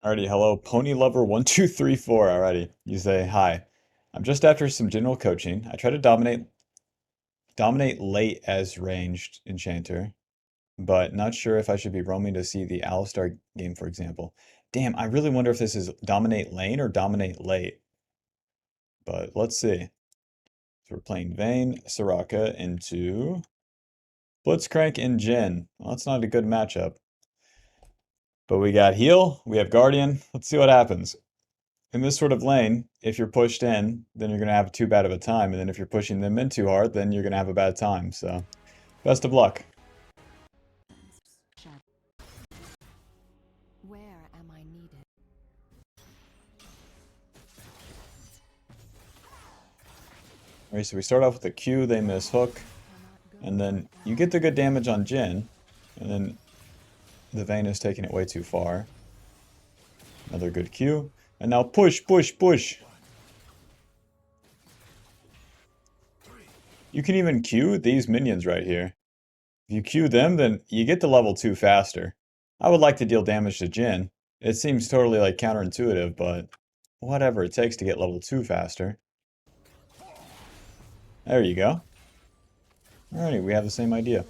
Alrighty, hello, Pony Lover 1234. Alrighty, you say hi. I'm just after some general coaching. I try to dominate late as ranged enchanter, but not sure if I should be roaming to see the Alistar game, for example. Damn, I really wonder if this is dominate lane or dominate late. But let's see. So we're playing Vayne, Soraka into Blitzcrank and Jhin. Well, that's not a good matchup. But we got heal, we have Guardian. Let's see what happens. In this sort of lane, if you're pushed in, then you're going to have too bad of a time. And then if you're pushing them in too hard, then you're going to have a bad time. So, best of luck. Where am I needed? Alright, so we start off with a Q, they miss hook. And then you get the good damage on Jhin. And then the Vayne is taking it way too far. Another good Q. And now push, push, push. You can even Q these minions right here. If you Q them, then you get to level 2 faster. I would like to deal damage to Jhin. It seems totally like counterintuitive, but whatever it takes to get level 2 faster. There you go. Alrighty, we have the same idea.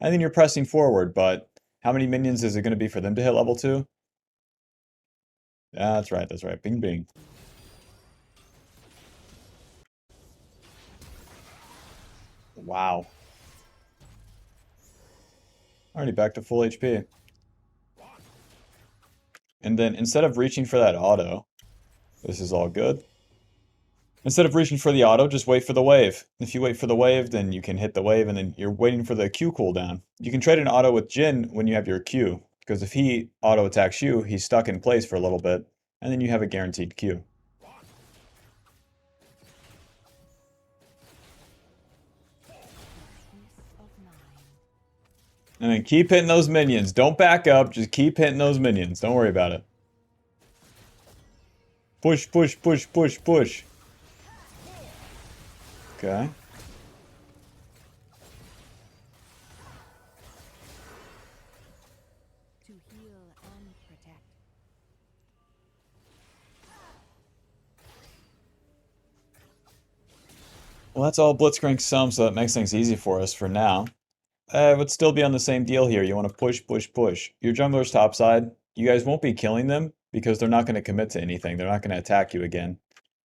I think you're pressing forward, but how many minions is it going to be for them to hit level 2? That's right, that's right. Bing, bing. Wow. Already back to full HP. And then instead of reaching for that auto, this is all good. Instead of reaching for the auto, just wait for the wave. If you wait for the wave, then you can hit the wave and then you're waiting for the Q cooldown. You can trade an auto with Jhin when you have your Q, because if he auto attacks you, he's stuck in place for a little bit, and then you have a guaranteed Q. And then keep hitting those minions. Don't back up, just keep hitting those minions. Don't worry about it. Push, push, push, push, push. Okay. To heal and protect. Well, that's all Blitzcrank some, so that makes things easy for us for now. It would still be on the same deal here. You want to push, push, push. Your jungler's topside. You guys won't be killing them because they're not going to commit to anything. They're not going to attack you again.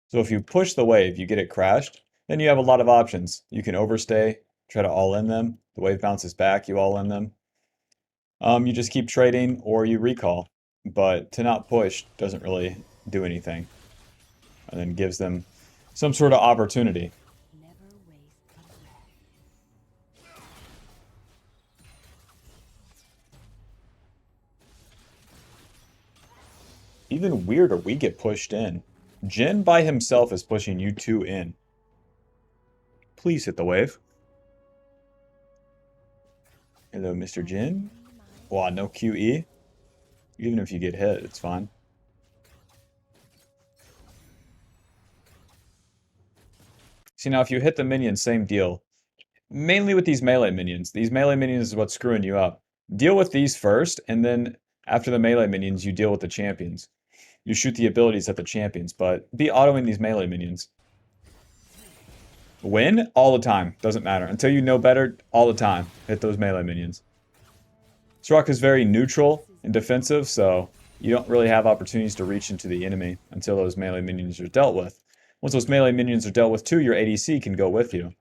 So if you push the wave, you get it crashed, then you have a lot of options. You can overstay, try to all in them. The wave bounces back, you all in them. You just keep trading or you recall. But to not push doesn't really do anything. And then gives them some sort of opportunity. Never waste a breath. Even weirder, we get pushed in. Jhin by himself is pushing you two in. Please hit the wave. Hello, Mr. Jhin. Wow, no QE. Even if you get hit, it's fine. See, now if you hit the minions, same deal. Mainly with these melee minions. These melee minions is what's screwing you up. Deal with these first, and then after the melee minions, you deal with the champions. You shoot the abilities at the champions, but be autoing these melee minions. Win? All the time. Doesn't matter. Until you know better, all the time. Hit those melee minions. Soraka is very neutral and defensive, so you don't really have opportunities to reach into the enemy until those melee minions are dealt with. Once those melee minions are dealt with too, your ADC can go with you.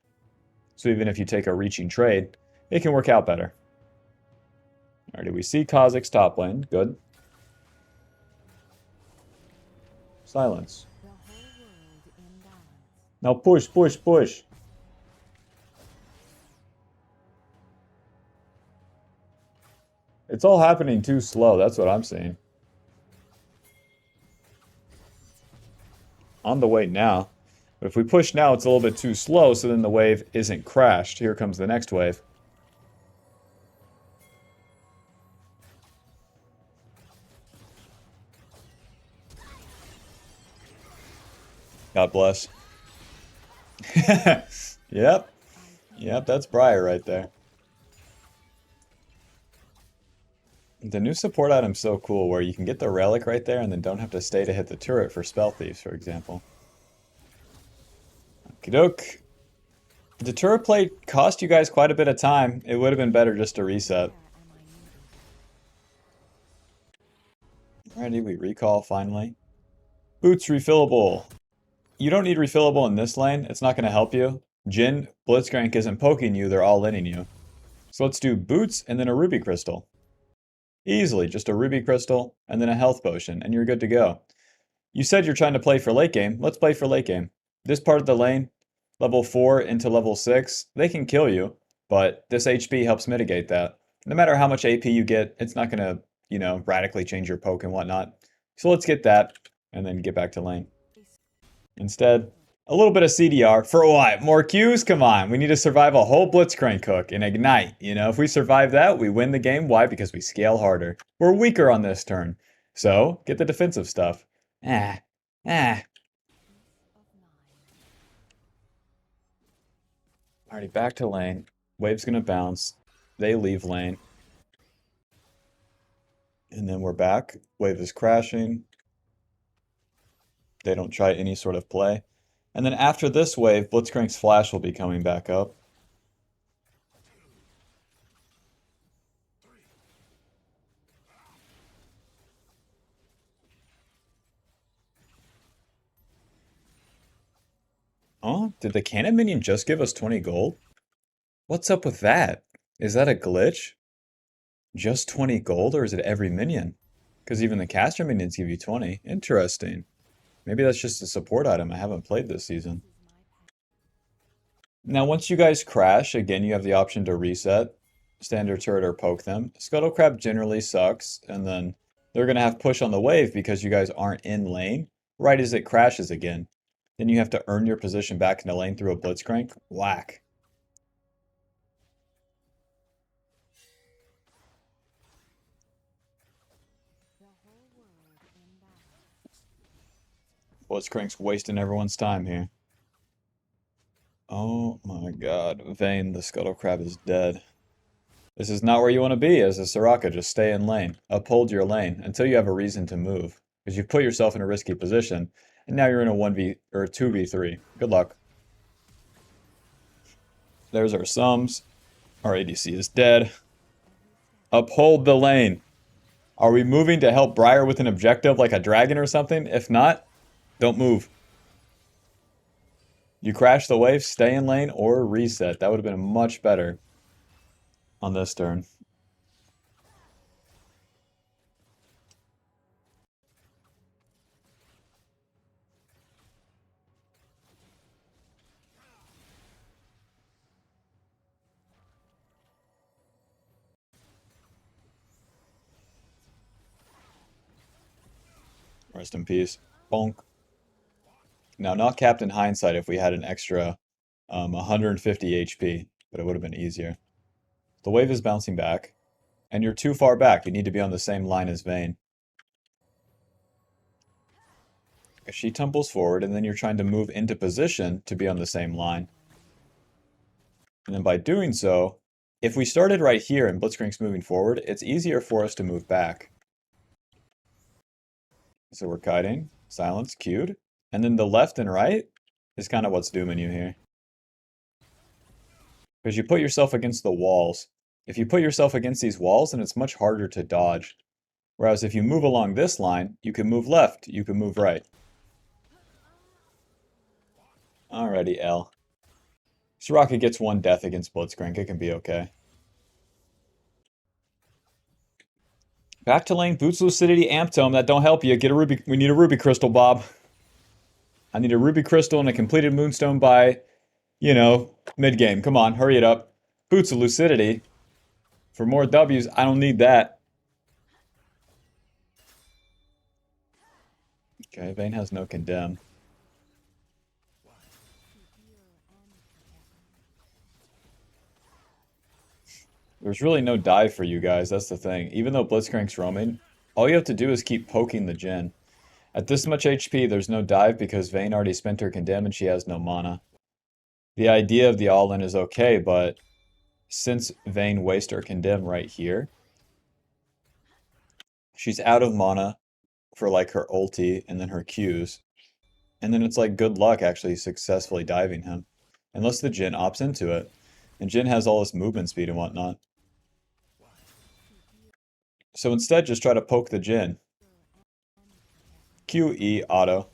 So even if you take a reaching trade, it can work out better. Alrighty, we see Kha'Zix's top lane. Good. Silence. The whole world in balance. Now push, push, push. It's all happening too slow. That's what I'm saying. On the way now. But if we push now, it's a little bit too slow, so then the wave isn't crashed. Here comes the next wave. God bless. Yep. Yep, that's Briar right there. The new support item's so cool where you can get the relic right there and then don't have to stay to hit the turret for spell thieves, for example. Okie doke. The turret play cost you guys quite a bit of time. It would have been better just to reset. Where am I needed? Alrighty, we recall finally. Boots refillable. You don't need refillable in this lane. It's not going to help you. Jhin, Blitzcrank isn't poking you, they're all inning you. So let's do boots and then a ruby crystal. Easily, just a ruby crystal and then a health potion, and you're good to go. You said you're trying to play for late game. Let's play for late game. This part of the lane, level 4 into level 6, they can kill you, but this HP helps mitigate that. No matter how much AP you get, it's not going to, radically change your poke and whatnot. So let's get that and then get back to lane. Instead, a little bit of CDR. For what? More Qs? Come on. We need to survive a whole Blitzcrank hook and Ignite. If we survive that, we win the game. Why? Because we scale harder. We're weaker on this turn. So, get the defensive stuff. Ah. Ah. Alrighty, back to lane. Wave's gonna bounce. They leave lane. And then we're back. Wave is crashing. They don't try any sort of play. And then after this wave, Blitzcrank's flash will be coming back up. Oh, did the cannon minion just give us 20 gold? What's up with that? Is that a glitch? Just 20 gold, or is it every minion? Because even the caster minions give you 20. Interesting. Maybe that's just a support item I haven't played this season. Now, once you guys crash, again, you have the option to reset, standard turret, or poke them. Scuttle Crab generally sucks, and then they're going to have push on the wave because you guys aren't in lane right as it crashes again. Then you have to earn your position back into lane through a Blitzcrank. Whack. The whole world in battle. Blitzcrank's wasting everyone's time here. Oh my god. Vayne, the Scuttle Crab is dead. This is not where you want to be as a Soraka. Just stay in lane. Uphold your lane until you have a reason to move. Because you've put yourself in a risky position, and now you're in a 1v or 2v3. Good luck. There's our sums. Our ADC is dead. Uphold the lane. Are we moving to help Briar with an objective like a dragon or something? If not, don't move. You crash the wave, stay in lane, or reset. That would have been much better on this turn. Rest in peace. Bonk. Now, not Captain Hindsight if we had an extra 150 HP, but it would have been easier. The wave is bouncing back, and you're too far back. You need to be on the same line as Vayne. She tumbles forward, and then you're trying to move into position to be on the same line. And then by doing so, if we started right here and Blitzcrank's moving forward, it's easier for us to move back. So we're kiting, silence, queued, and then the left and right is kind of what's dooming you here. Because you put yourself against the walls. If you put yourself against these walls, then it's much harder to dodge. Whereas if you move along this line, you can move left, you can move right. Alrighty, L. Soraka gets one death against Blitzcrank, it can be okay. Back to lane, Boots Lucidity, Amp Tome, that don't help you. Get a ruby, we need a ruby crystal, Bob. I need a ruby crystal and a completed moonstone by, mid-game. Come on, hurry it up. Boots of Lucidity. For more W's, I don't need that. Okay, Vayne has no condemn. There's really no dive for you guys, that's the thing. Even though Blitzcrank's roaming, all you have to do is keep poking the Jhin. At this much HP, there's no dive because Vayne already spent her condemn and she has no mana. The idea of the all-in is okay, but since Vayne wastes her condemn right here, She's out of mana for like her ulti and then her Qs. And then it's like good luck actually successfully diving him. Unless the Jhin opts into it. And Jhin has all this movement speed and whatnot. So instead just try to poke the Jhin. QE auto.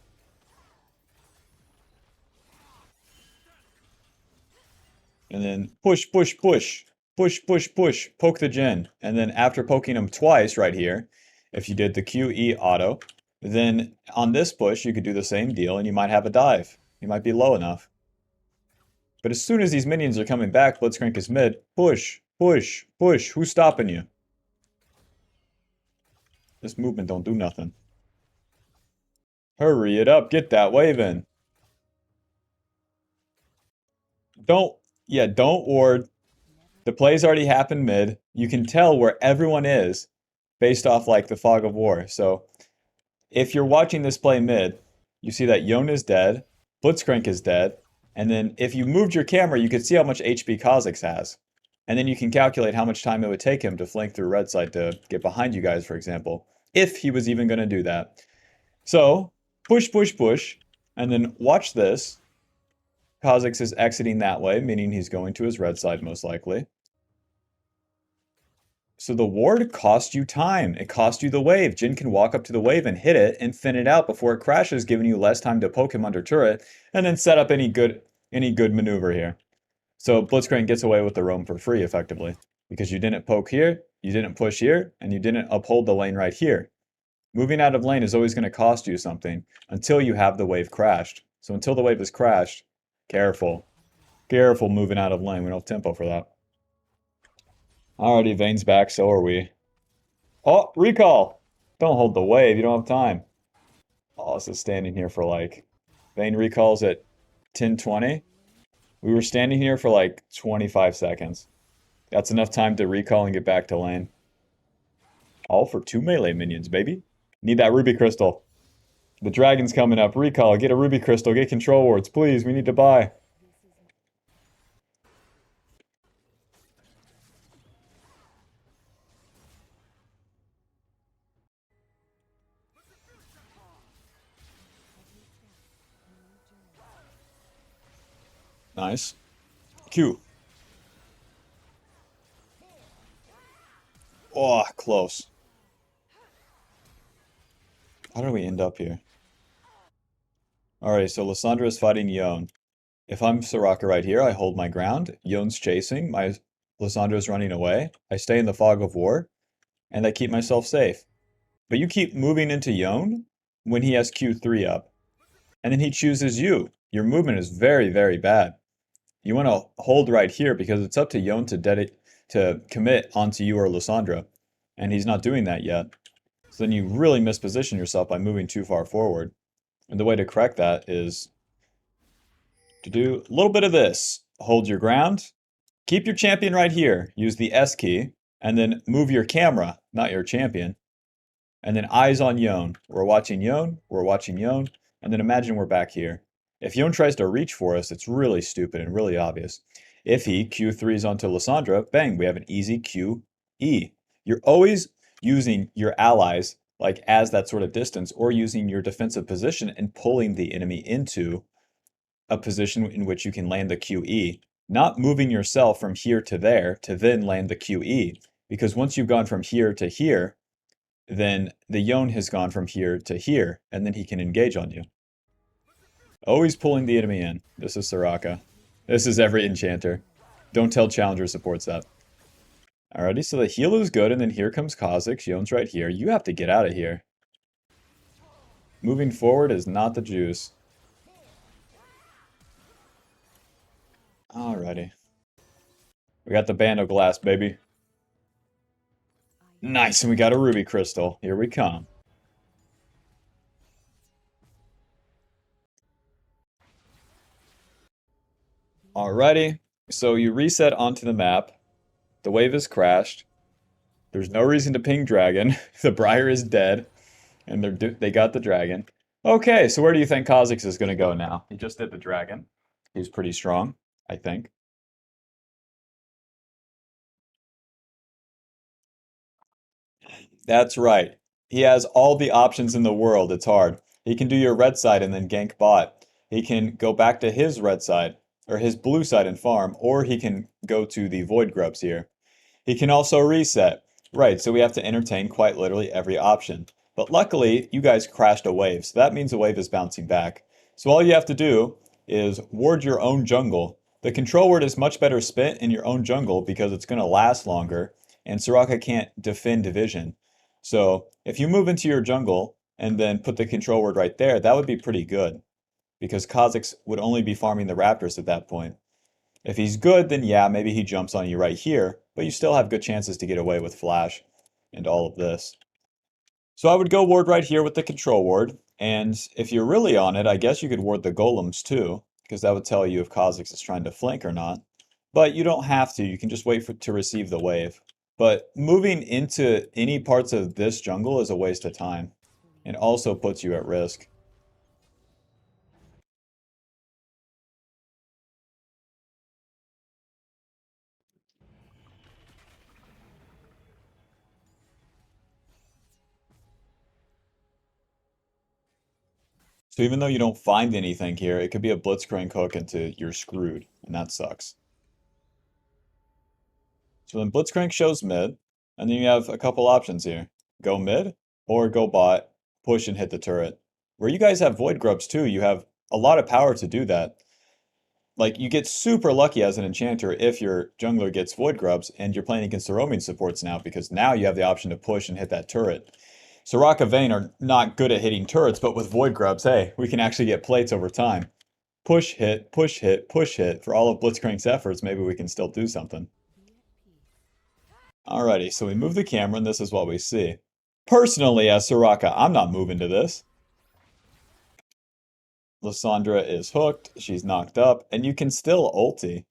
And then push, push, push. Push, push, push. Poke the Jhin. And then after poking him twice right here, if you did the QE auto, then on this push you could do the same deal and you might have a dive. You might be low enough. But as soon as these minions are coming back, Blitzcrank is mid. Push, push, push. Who's stopping you? This movement don't do nothing. Hurry it up. Get that wave in. Don't, yeah, don't ward. The play's already happened mid. You can tell where everyone is based off like the fog of war. So if you're watching this play mid, you see that Yone is dead, Blitzcrank is dead, and then if you moved your camera, you could see how much HP Kha'Zix has. And then you can calculate how much time it would take him to flank through red side to get behind you guys, for example, if he was even going to do that. So push, push, push, and then watch this. Kha'Zix is exiting that way, meaning he's going to his red side most likely. So the ward cost you time. It cost you the wave. Jhin can walk up to the wave and hit it and fin it out before it crashes, giving you less time to poke him under turret and then set up any good maneuver here. So Blitzcrank gets away with the roam for free effectively because you didn't poke here, you didn't push here, and you didn't uphold the lane right here. Moving out of lane is always going to cost you something until you have the wave crashed. So until the wave is crashed, careful. Careful moving out of lane. We don't have tempo for that. Alrighty, Vayne's back, so are we. Oh, recall! Don't hold the wave, you don't have time. Oh, this is standing here for like... Vayne recalls at 10:20. We were standing here for like 25 seconds. That's enough time to recall and get back to lane. All for 2 melee minions, baby. Need that ruby crystal. The dragon's coming up. Recall, get a ruby crystal, get control wards, please. We need to buy. Nice. Q. Oh, close. How do we end up here? Alright, so Lissandra is fighting Yone. If I'm Soraka right here, I hold my ground. Yone's chasing. My Lissandra's running away. I stay in the fog of war, and I keep myself safe. But you keep moving into Yone when he has Q3 up, and then he chooses you. Your movement is very, very bad. You want to hold right here because it's up to Yone to commit onto you or Lissandra, and he's not doing that yet. So then you really misposition yourself by moving too far forward. And the way to correct that is to do a little bit of this. Hold your ground, keep your champion right here, use the S key, and then move your camera, not your champion. And then eyes on Yone. We're watching Yone, we're watching Yone, and then imagine we're back here. If Yone tries to reach for us, it's really stupid and really obvious. If he Q3s onto Lissandra, bang, we have an easy QE. You're always using your allies like as that sort of distance or using your defensive position and pulling the enemy into a position in which you can land the QE, not moving yourself from here to there to then land the QE. Because once you've gone from here to here, then the Yone has gone from here to here, and then he can engage on you. Always pulling the enemy in. This is Soraka. This is every enchanter. Don't tell Challenger supports that. Alrighty, so the heal is good, and then here comes Kha'Zix. Yone's right here. You have to get out of here. Moving forward is not the juice. Alrighty. We got the Band of Glass, baby. Nice, and we got a Ruby Crystal. Here we come. Alrighty, so you reset onto the map. The wave has crashed. There's no reason to ping dragon. The Briar is dead, and they got the dragon. Okay, so where do you think Kha'Zix is going to go now? He just did the dragon. He's pretty strong, I think. That's right. He has all the options in the world. It's hard. He can do your red side and then gank bot. He can go back to his red side or his blue side and farm, or he can go to the void grubs here. He can also reset. Right, so we have to entertain quite literally every option. But luckily, you guys crashed a wave, so that means the wave is bouncing back. So all you have to do is ward your own jungle. The control ward is much better spent in your own jungle because it's going to last longer, and Soraka can't defend division. So if you move into your jungle and then put the control ward right there, that would be pretty good because Kha'Zix would only be farming the Raptors at that point. If he's good, then yeah, maybe he jumps on you right here, but you still have good chances to get away with Flash and all of this. So I would go ward right here with the control ward, and if you're really on it, I guess you could ward the golems too, because that would tell you if Kha'Zix is trying to flank or not. But you don't have to, you can just wait to receive the wave. But moving into any parts of this jungle is a waste of time, and also puts you at risk. So even though you don't find anything here, it could be a blitzcrank hook into you're screwed, and that sucks. So then Blitzcrank shows mid, and then you have a couple options here. Go mid, or go bot, push and hit the turret. Where you guys have Void Grubs too, you have a lot of power to do that. Like, you get super lucky as an enchanter if your jungler gets Void Grubs, and you're playing against the roaming supports now, because now you have the option to push and hit that turret. Soraka Vayne are not good at hitting turrets, but with Void Grubs, hey, we can actually get plates over time. Push, hit, push, hit, push, hit. For all of Blitzcrank's efforts, maybe we can still do something. Alrighty, so we move the camera and this is what we see. Personally, as Soraka, I'm not moving to this. Lysandra is hooked, she's knocked up, and you can still ulti.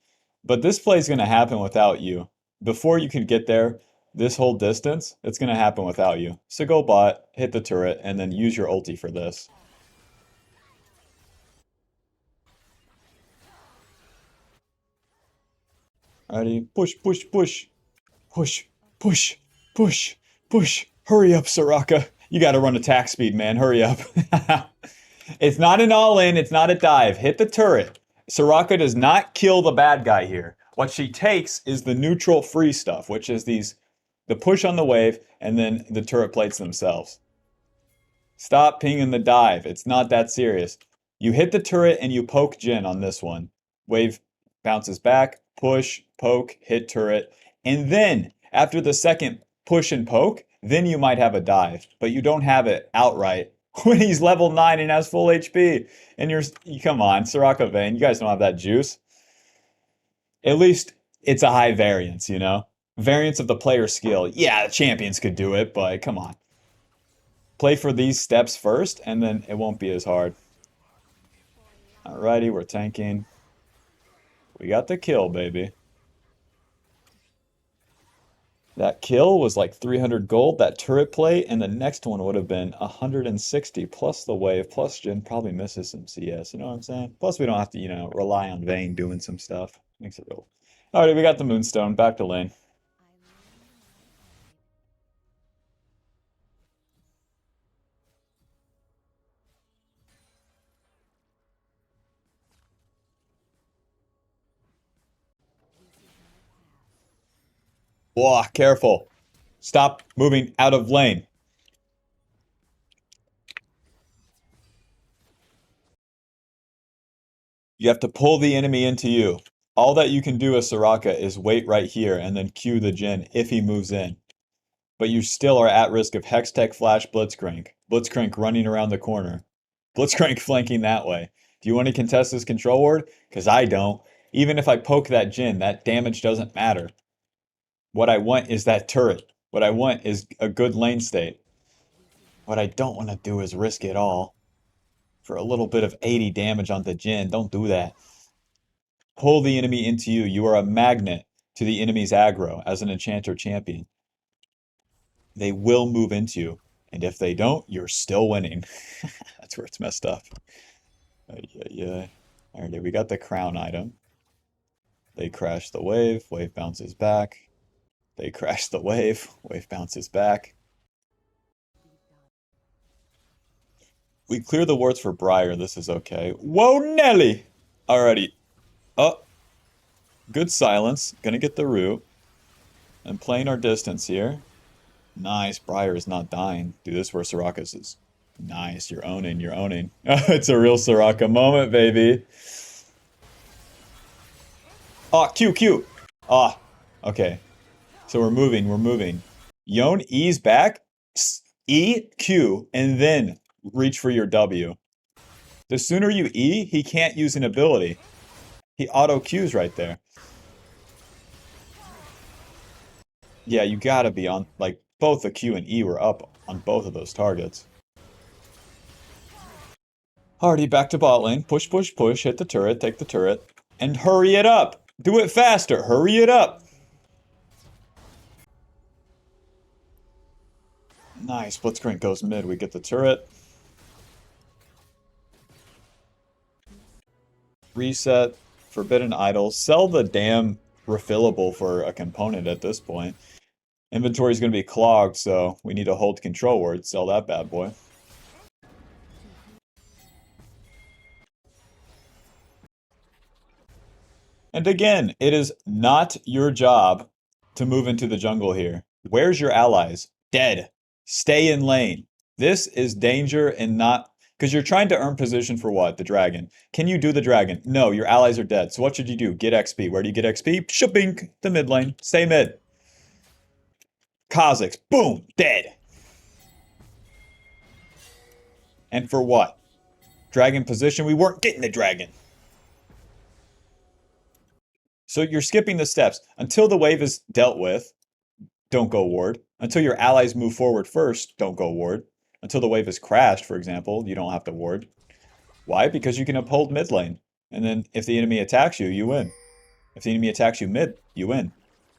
But this play is going to happen without you. Before you can get there, this whole distance, it's going to happen without you. So go bot, hit the turret, and then use your ulti for this. Alrighty, push, push, push. Push, push, push, push. Hurry up, Soraka. You gotta run attack speed, man. Hurry up. It's not an all-in, it's not a dive. Hit the turret. Soraka does not kill the bad guy here. What she takes is the neutral free stuff, which is the push on the wave and then the turret plates themselves. Stop pinging the dive. It's not that serious. You hit the turret and you poke Jin on this one. Wave bounces back, push, poke, hit turret. And then, after the second push and poke, then you might have a dive. But you don't have it outright when he's level 9 and has full HP. And come on, Soraka Vayne, you guys don't have that juice. At least it's a high variance, you know? Variance of the player skill. Yeah, the champions could do it, but come on. Play for these steps first, and then it won't be as hard. Alrighty, we're tanking. We got the kill, baby. That kill was like 300 gold, that turret plate, and the next one would have been 160 plus the wave, plus Jin probably misses some CS, you know what I'm saying? Plus we don't have to, rely on Vayne doing some stuff. Makes it real. Alright, we got the Moonstone, back to lane. Whoa, careful. Stop moving out of lane. You have to pull the enemy into you. All that you can do as Soraka is wait right here and then Q the Jin if he moves in. But you still are at risk of Hextech Flash Blitzcrank. Blitzcrank running around the corner. Blitzcrank flanking that way. Do you want to contest this control ward? Because I don't. Even if I poke that Jin, that damage doesn't matter. What I want is that turret. What I want is a good lane state. What I don't want to do is risk it all for a little bit of 80 damage on the Jin. Don't do that. Pull the enemy into you. You are a magnet to the enemy's aggro as an enchanter champion. They will move into you. And if they don't, you're still winning. That's where it's messed up. Yeah. Alright, we got the crown item. They crash the wave. Wave bounces back. They crash the wave. Wave bounces back. We clear the wards for Briar. This is okay. Whoa, Nelly! Alrighty. Oh, good silence. Gonna get the root. And playing our distance here. Nice. Briar is not dying. Dude, this is where Soraka's is. Nice. You're owning. You're owning. It's a real Soraka moment, baby. Ah, Q, Q. Ah, okay. So we're moving. We're moving. Yone E's back. E, Q, and then reach for your W. The sooner you E, he can't use an ability. He auto Qs right there. Yeah, you gotta be on, like, both the Q and E were up on both of those targets. Hardy back to bot lane. Push, push, push. Hit the turret. Take the turret. And hurry it up. Do it faster. Hurry it up. Nice. Blitzcrank goes mid. We get the turret. Reset. Forbidden Idols. Sell the damn refillable for a component at this point. Inventory's going to be clogged, so we need to hold control word. Sell that bad boy. And again, it is not your job to move into the jungle here. Where's your allies? Dead. Stay in lane. This is danger and not... Because you're trying to earn position for what? The dragon. Can you do the dragon? No, your allies are dead. So what should you do? Get XP. Where do you get XP? Shabink. The mid lane. Stay mid. Kha'Zix. Boom. Dead. And for what? Dragon position? We weren't getting the dragon. So you're skipping the steps. Until the wave is dealt with, don't go ward. Until your allies move forward first, don't go ward. Until the wave is crashed, for example, you don't have to ward. Why? Because you can uphold mid lane. And then if the enemy attacks you, you win. If the enemy attacks you mid, you win.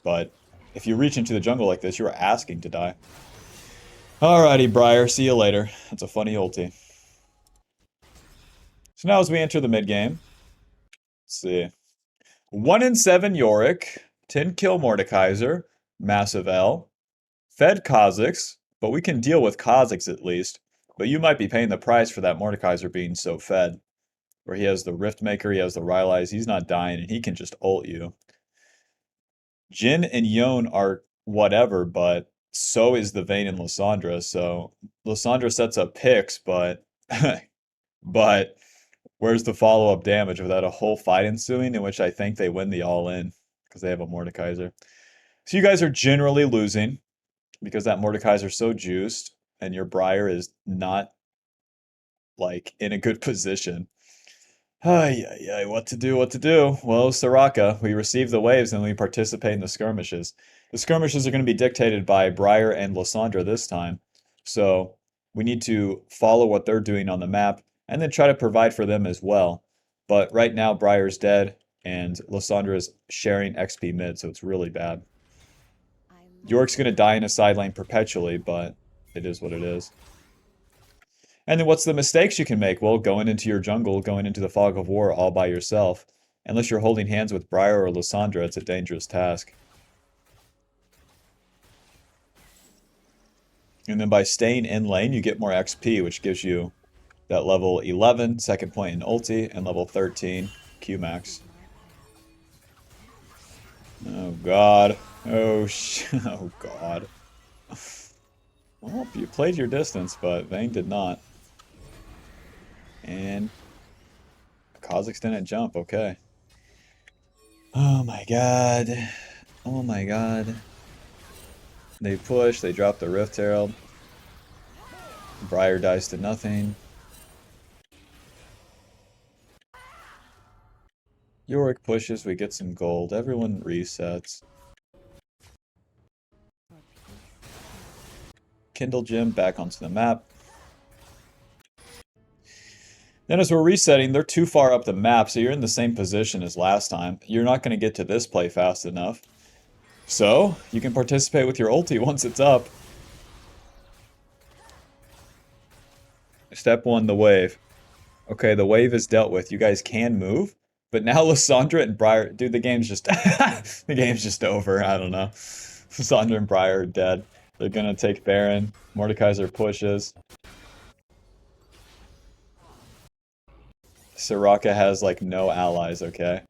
But if you reach into the jungle like this, you're asking to die. Alrighty, Briar. See you later. That's a funny ulti. So now as we enter the mid game, let's see. 1 in 7 Yorick, 10 kill Mordekaiser, massive L. Fed Kha'Zix, but we can deal with Kha'Zix at least. But you might be paying the price for that Mordekaiser being so fed. Where he has the Riftmaker, he has the Rylai's, he's not dying, and he can just ult you. Jhin and Yone are whatever, but so is the Vayne and Lissandra, so Lissandra sets up picks, but but where's the follow-up damage without a whole fight ensuing in which I think they win the all-in because they have a Mordekaiser. So you guys are generally losing because that Mordekaiser's so juiced and your Briar is not like in a good position. Ay, ay, ay, what to do, what to do? Well, Soraka, we receive the waves and we participate in the skirmishes. The skirmishes are going to be dictated by Briar and Lissandra this time. So we need to follow what they're doing on the map and then try to provide for them as well. But right now, Briar's dead and Lissandra is sharing XP mid, so it's really bad. York's going to die in a side lane perpetually, but it is what it is. And then what's the mistakes you can make? Well, going into your jungle, going into the fog of war all by yourself. Unless you're holding hands with Briar or Lissandra, it's a dangerous task. And then by staying in lane, you get more XP, which gives you that level 11 second point in ulti and level 13 Q max. Oh god. Oh oh god. Well, you played your distance, but Vayne did not. And Kha'Zix didn't jump, okay. Oh my god. Oh my god. They push, they drop the Rift Herald. Briar dies to nothing. Yorick pushes, we get some gold. Everyone resets. Kindle Gym back onto the map. Then as we're resetting, they're too far up the map, so you're in the same position as last time. You're not going to get to this play fast enough. So, you can participate with your ulti once it's up. Step 1, the wave. Okay, the wave is dealt with. You guys can move. But now Lissandra and Briar... Dude, the game's just... the game's just over. I don't know. Lissandra and Briar are dead. They're going to take Baron. Mordekaiser pushes. Soraka has like no allies, okay?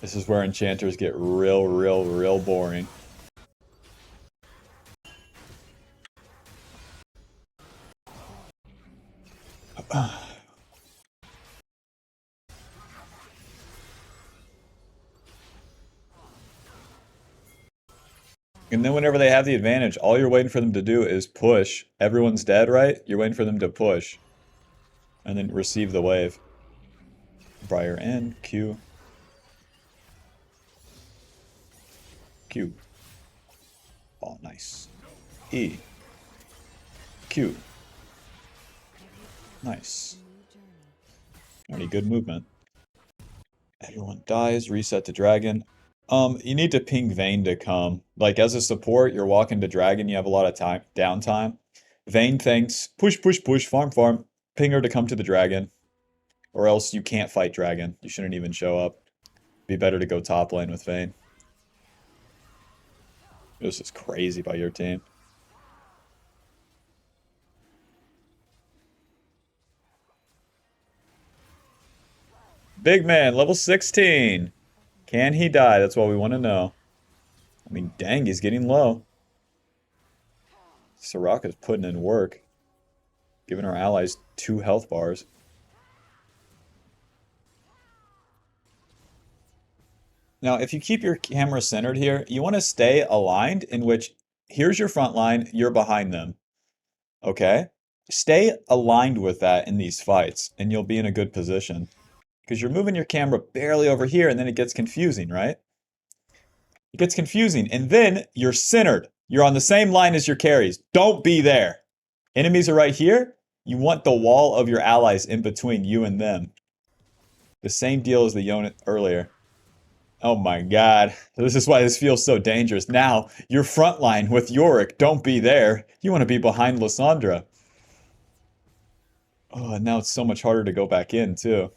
This is where enchanters get real boring. And then whenever they have the advantage, all you're waiting for them to do is push. Everyone's dead, right? You're waiting for them to push. And then receive the wave. Briar in, Q, Q. Oh, nice. E, Q. Nice. Already good movement. Everyone dies, reset to dragon. You need to ping Vayne to come. Like, as a support, you're walking to dragon, you have a lot of time, downtime. Vayne thinks, push, farm. Ping her to come to the dragon. Or else you can't fight dragon. You shouldn't even show up. Be better to go top lane with Vayne. This is crazy by your team. Big man, level 16. Can he die? That's what we want to know. I mean, dang, he's getting low. Soraka's putting in work. Giving our allies 2 health bars. Now, if you keep your camera centered here, you want to stay aligned in which here's your front line, you're behind them. Okay? Stay aligned with that in these fights, and you'll be in a good position. Because you're moving your camera barely over here, and then it gets confusing, right? It gets confusing, and then you're centered. You're on the same line as your carries. Don't be there. Enemies are right here. You want the wall of your allies in between you and them. The same deal as the unit earlier. Oh my god. This is why this feels so dangerous. Now, your front line with Yorick, don't be there. You want to be behind Lysandra. Oh, and now it's so much harder to go back in, too.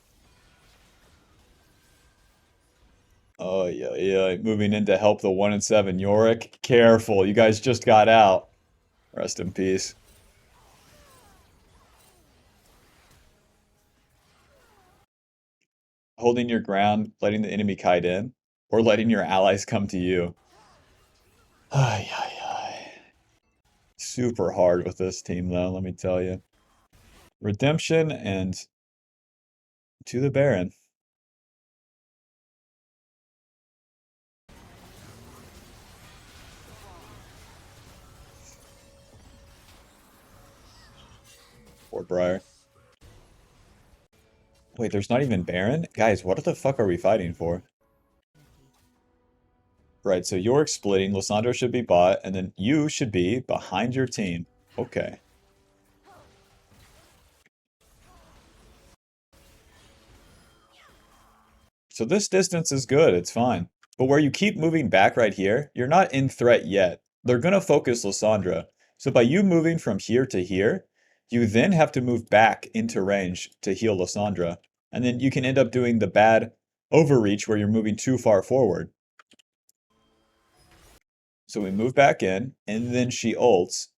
Oh, yeah. Moving in to help the 1 and 7 Yorick. Careful, you guys just got out. Rest in peace. Holding your ground, letting the enemy kite in, or letting your allies come to you. Ay, ay, ay. Super hard with this team, though, let me tell you. Redemption and to the Baron. Or Briar. Wait, there's not even Baron? Guys, what the fuck are we fighting for? Right, so you're splitting, Lysandra should be bot, and then you should be behind your team. Okay. So this distance is good, it's fine. But where you keep moving back right here, you're not in threat yet. They're gonna focus Lysandra. So by you moving from here to here, you then have to move back into range to heal Lysandra. And then you can end up doing the bad overreach where you're moving too far forward. So we move back in, and then she ults.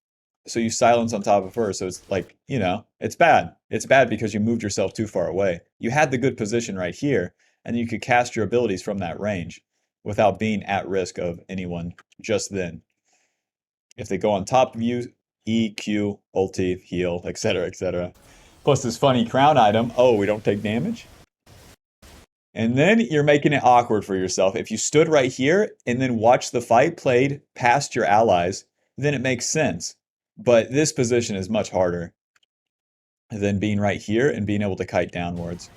So you silence on top of her. So it's like, it's bad. It's bad because you moved yourself too far away. You had the good position right here, and you could cast your abilities from that range without being at risk of anyone just then. If they go on top of you, E, Q, ulti, heal, etc., etc. Plus this funny crown item. Oh, we don't take damage? And then you're making it awkward for yourself. If you stood right here and then watched the fight played past your allies, then it makes sense. But this position is much harder than being right here and being able to kite downwards.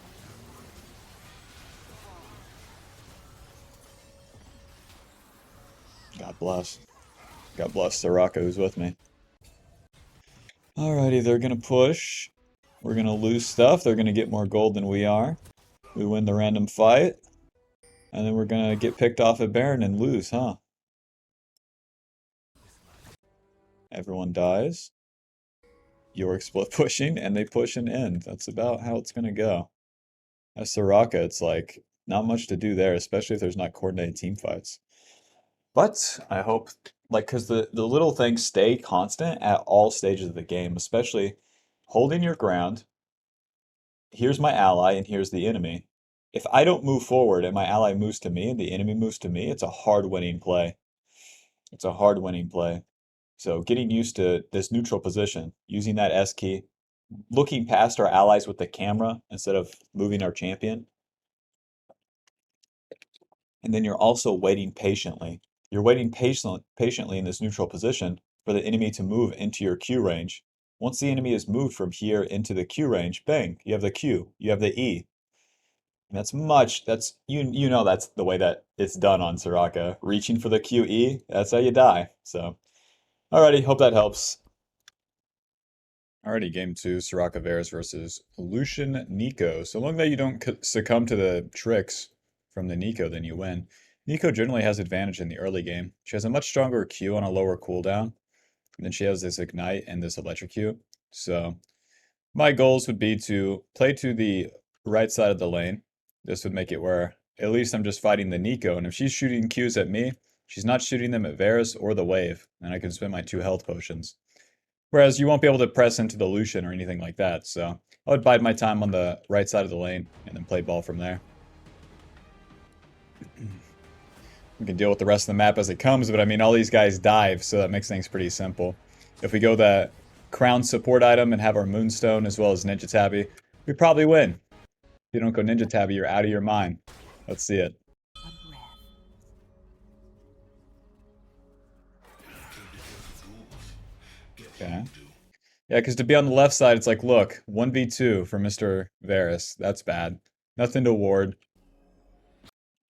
God bless. God bless Soraka who's with me. Alrighty, they're gonna push. We're gonna lose stuff. They're gonna get more gold than we are. We win the random fight. And then we're gonna get picked off at Baron and lose, huh? Everyone dies. Yorick split pushing, and they push and end. That's about how it's gonna go. As Soraka, it's like not much to do there, especially if there's not coordinated team fights. But I hope, like, because the little things stay constant at all stages of the game, especially holding your ground, here's my ally and here's the enemy. If I don't move forward and my ally moves to me and the enemy moves to me, it's a hard winning play. It's a hard winning play. So getting used to this neutral position, using that S key, looking past our allies with the camera instead of moving our champion. And then you're also waiting patiently. You're waiting patiently in this neutral position for the enemy to move into your Q range. Once the enemy is moved from here into the Q range, bang, you have the Q, you have the E. And that's you know that's the way that it's done on Soraka. Reaching for the QE, that's how you die. So, alrighty, hope that helps. Alrighty, game two, Soraka Varus versus Lucian Nico. So long that you don't succumb to the tricks from the Nico, then you win. Nico generally has advantage in the early game. She has a much stronger Q on a lower cooldown. And then she has this Ignite and this Electrocute. So my goals would be to play to the right side of the lane. This would make it where at least I'm just fighting the Nico. And if she's shooting Qs at me, she's not shooting them at Varus or the wave. And I can spend my 2 health potions. Whereas you won't be able to press into the Lucian or anything like that. So I would bide my time on the right side of the lane and then play ball from there. We can deal with the rest of the map as it comes, but I mean, all these guys dive, so that makes things pretty simple. If we go the crown support item and have our Moonstone as well as Ninja Tabby, we probably win. If you don't go Ninja Tabby, you're out of your mind. Let's see it. Okay. Yeah, because to be on the left side, it's like, look, 1v2 for Mr. Varus. That's bad. Nothing to ward.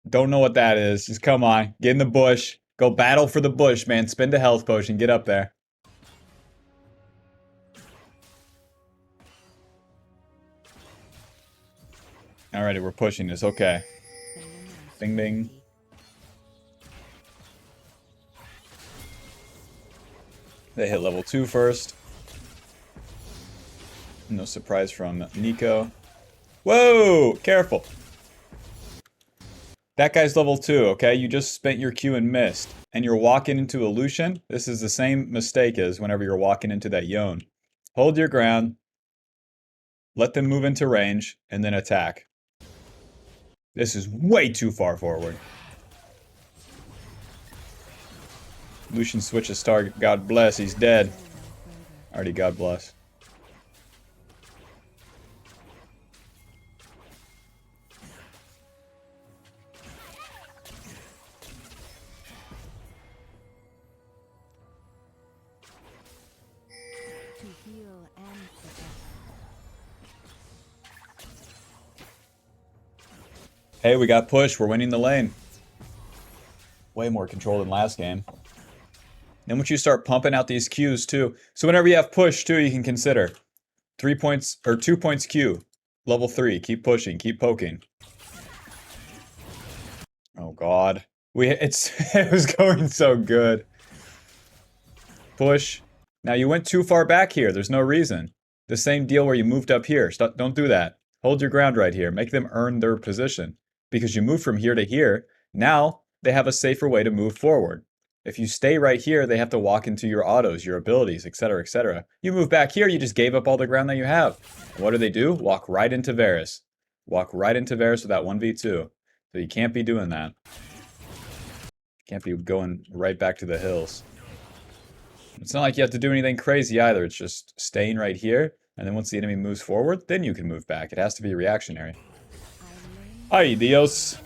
Don't know what that is. Just come on. Get in the bush. Go battle for the bush, man. Spend a health potion. Get up there. Alrighty, we're pushing this. Okay. Bing, bing. They hit level 2 first. No surprise from Nico. Whoa! Careful. That guy's level 2, okay? You just spent your Q and missed. And you're walking into a Lucian. This is the same mistake as whenever you're walking into that Yone. Hold your ground. Let them move into range, and then attack. This is way too far forward. Lucian switches target. God bless, he's dead. Already, God bless. Hey, we got push. We're winning the lane. Way more control than last game. Then once you start pumping out these Qs too. So whenever you have push too, you can consider 3 points or 2 points Q. Level 3. Keep pushing. Keep poking. Oh god. It was going so good. Push. Now you went too far back here. There's no reason. The same deal where you moved up here. Don't do that. Hold your ground right here. Make them earn their position. Because you move from here to here. Now they have a safer way to move forward. If you stay right here, they have to walk into your autos, your abilities, etc., etc. You move back here, you just gave up all the ground that you have. And what do? Walk right into Varus. Walk right into Varus with that 1v2. So you can't be doing that. Can't be going right back to the hills. It's not like you have to do anything crazy either. It's just staying right here, and then once the enemy moves forward, then you can move back. It has to be reactionary. Ay, Dios.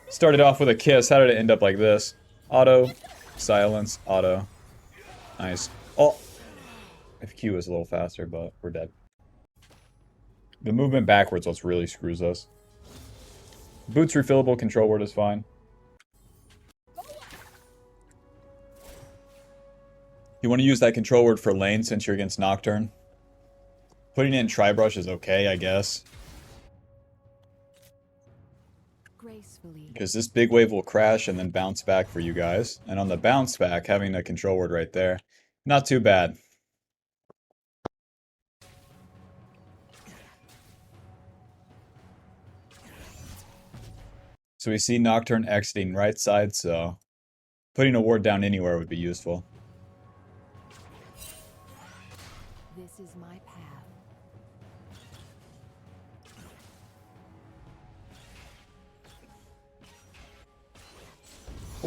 Started off with a kiss. How did it end up like this? Auto, silence, auto. Nice. Oh! If Q was a little faster, but we're dead. The movement backwards what really screws us. Boots refillable, control word is fine. You want to use that control word for lane since you're against Nocturne. Putting it in Tribrush is okay, I guess. Because this big wave will crash and then bounce back for you guys. And on the bounce back, having a control word right there, not too bad. So we see Nocturne exiting right side, so putting a ward down anywhere would be useful. This is my path.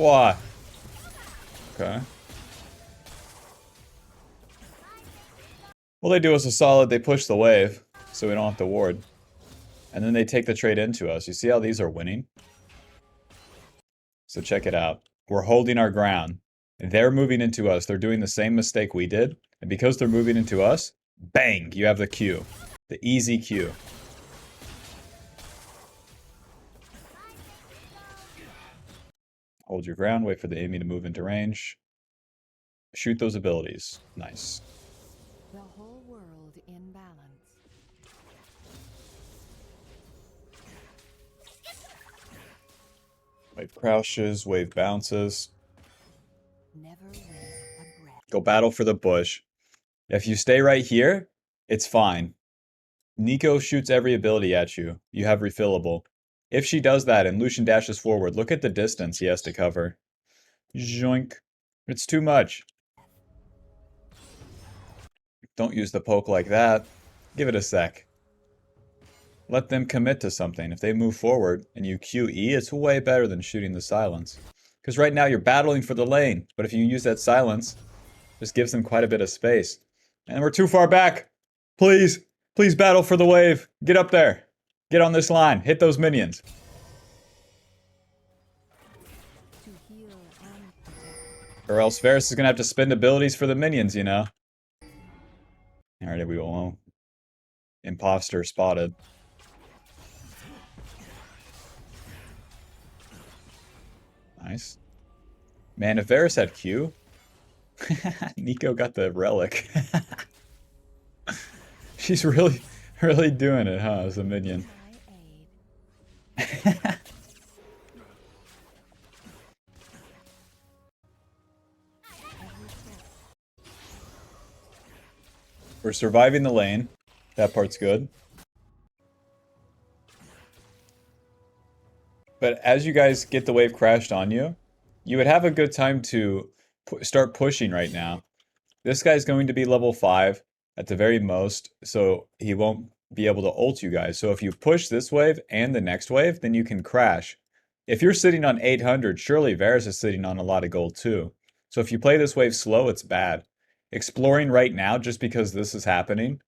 Why? Okay. Well, they do us a solid. They push the wave, so we don't have to ward. And then they take the trade into us. You see how these are winning? So check it out. We're holding our ground. They're moving into us. They're doing the same mistake we did. And because they're moving into us, bang, you have the Q. The easy Q. Hold your ground, wait for the enemy to move into range. Shoot those abilities. Nice. The whole world in balance. Wave crouches, wave bounces. Never waste a breath. Go battle for the bush. If you stay right here, it's fine. Nico shoots every ability at you. You have refillable. If she does that and Lucian dashes forward, look at the distance he has to cover. Joink. It's too much. Don't use the poke like that. Give it a sec. Let them commit to something. If they move forward and you QE, it's way better than shooting the silence. Because right now you're battling for the lane, but if you use that silence, it just gives them quite a bit of space. And we're too far back. Please, please battle for the wave. Get up there. Get on this line. Hit those minions. To heal and protect. Or else Varus is going to have to spend abilities for the minions, you know. Alright, we will. Imposter spotted. Nice. Man, if Varus had Q, Nico got the relic. She's really, really doing it, huh, as a minion. High aid. Every step. We're surviving the lane. That part's good. But as you guys get the wave crashed on you, you would have a good time to start pushing right now. This guy's going to be level 5 at the very most, so he won't be able to ult you guys. So if you push this wave and the next wave, then you can crash. If you're sitting on 800, surely Varus is sitting on a lot of gold too. So if you play this wave slow, it's bad. Exploring right now just because this is happening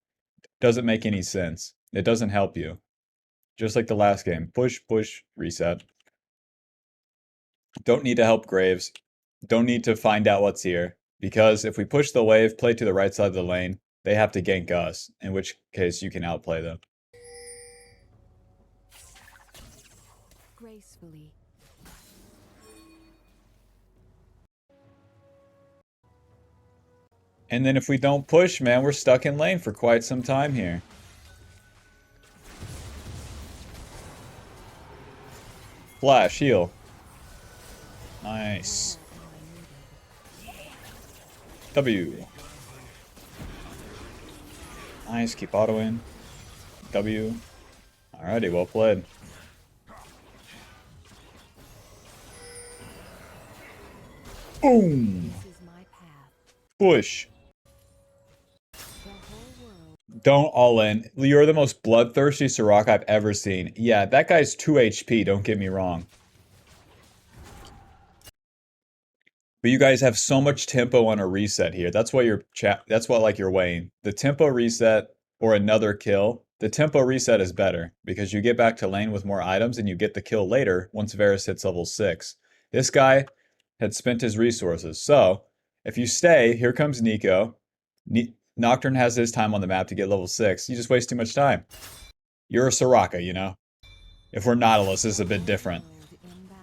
doesn't make any sense. It doesn't help you. Just like the last game. Push, push, reset. Don't need to help Graves. Don't need to find out what's here. Because if we push the wave, play to the right side of the lane, they have to gank us, in which case you can outplay them. Gracefully. And then if we don't push, man, we're stuck in lane for quite some time here. Flash, heal. Nice. Where am I needed? W. Nice, keep autoing. W. Alrighty, well played. Boom! This is my path. Push. The whole world. Don't all in. You're the most bloodthirsty Soraka I've ever seen. Yeah, that guy's 2 HP, don't get me wrong. But you guys have so much tempo on a reset here. That's what you're weighing. The tempo reset or another kill. The tempo reset is better because you get back to lane with more items and you get the kill later once Varus hits level 6. This guy had spent his resources. So, if you stay, here comes Nico. Nocturne has his time on the map to get level 6. You just waste too much time. You're a Soraka, you know? If we're Nautilus, this is a bit different. World in balance.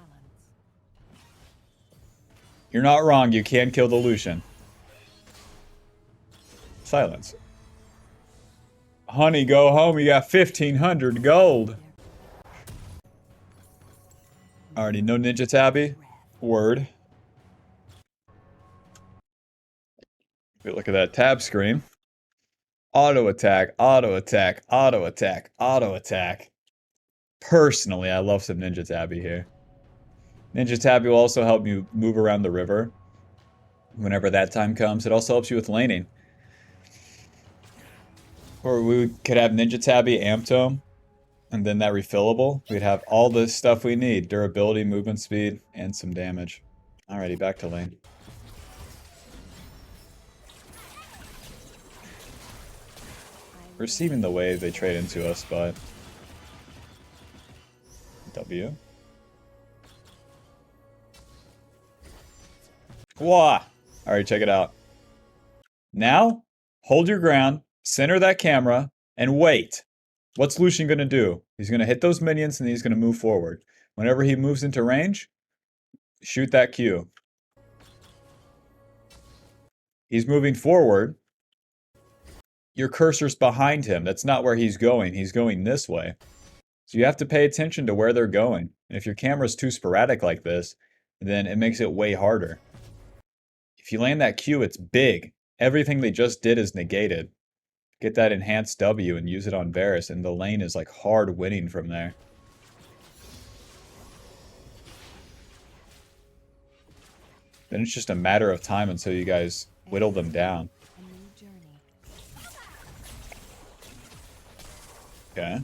You're not wrong, you can kill the Lucian. Silence. Honey, go home, you got 1,500 gold. Already, no Ninja Tabby? Word. Wait, look at that tab screen. Auto attack, auto attack, auto attack, auto attack. Personally, I love some Ninja Tabby here. Ninja Tabby will also help you move around the river whenever that time comes. It also helps you with laning. Or we could have Ninja Tabby, Amptome, and then that refillable. We'd have all the stuff we need. Durability, movement speed, and some damage. Alrighty, back to lane. Receiving the wave they trade into us, but W. Wah! Alright, check it out. Now, hold your ground, center that camera, and wait. What's Lucian gonna do? He's gonna hit those minions and he's gonna move forward. Whenever he moves into range, shoot that Q. He's moving forward. Your cursor's behind him. That's not where he's going. He's going this way. So you have to pay attention to where they're going. And if your camera's too sporadic like this, then it makes it way harder. If you land that Q, it's big. Everything they just did is negated. Get that enhanced W and use it on Varus, and the lane is like hard winning from there. Then it's just a matter of time until you guys whittle them down. Okay.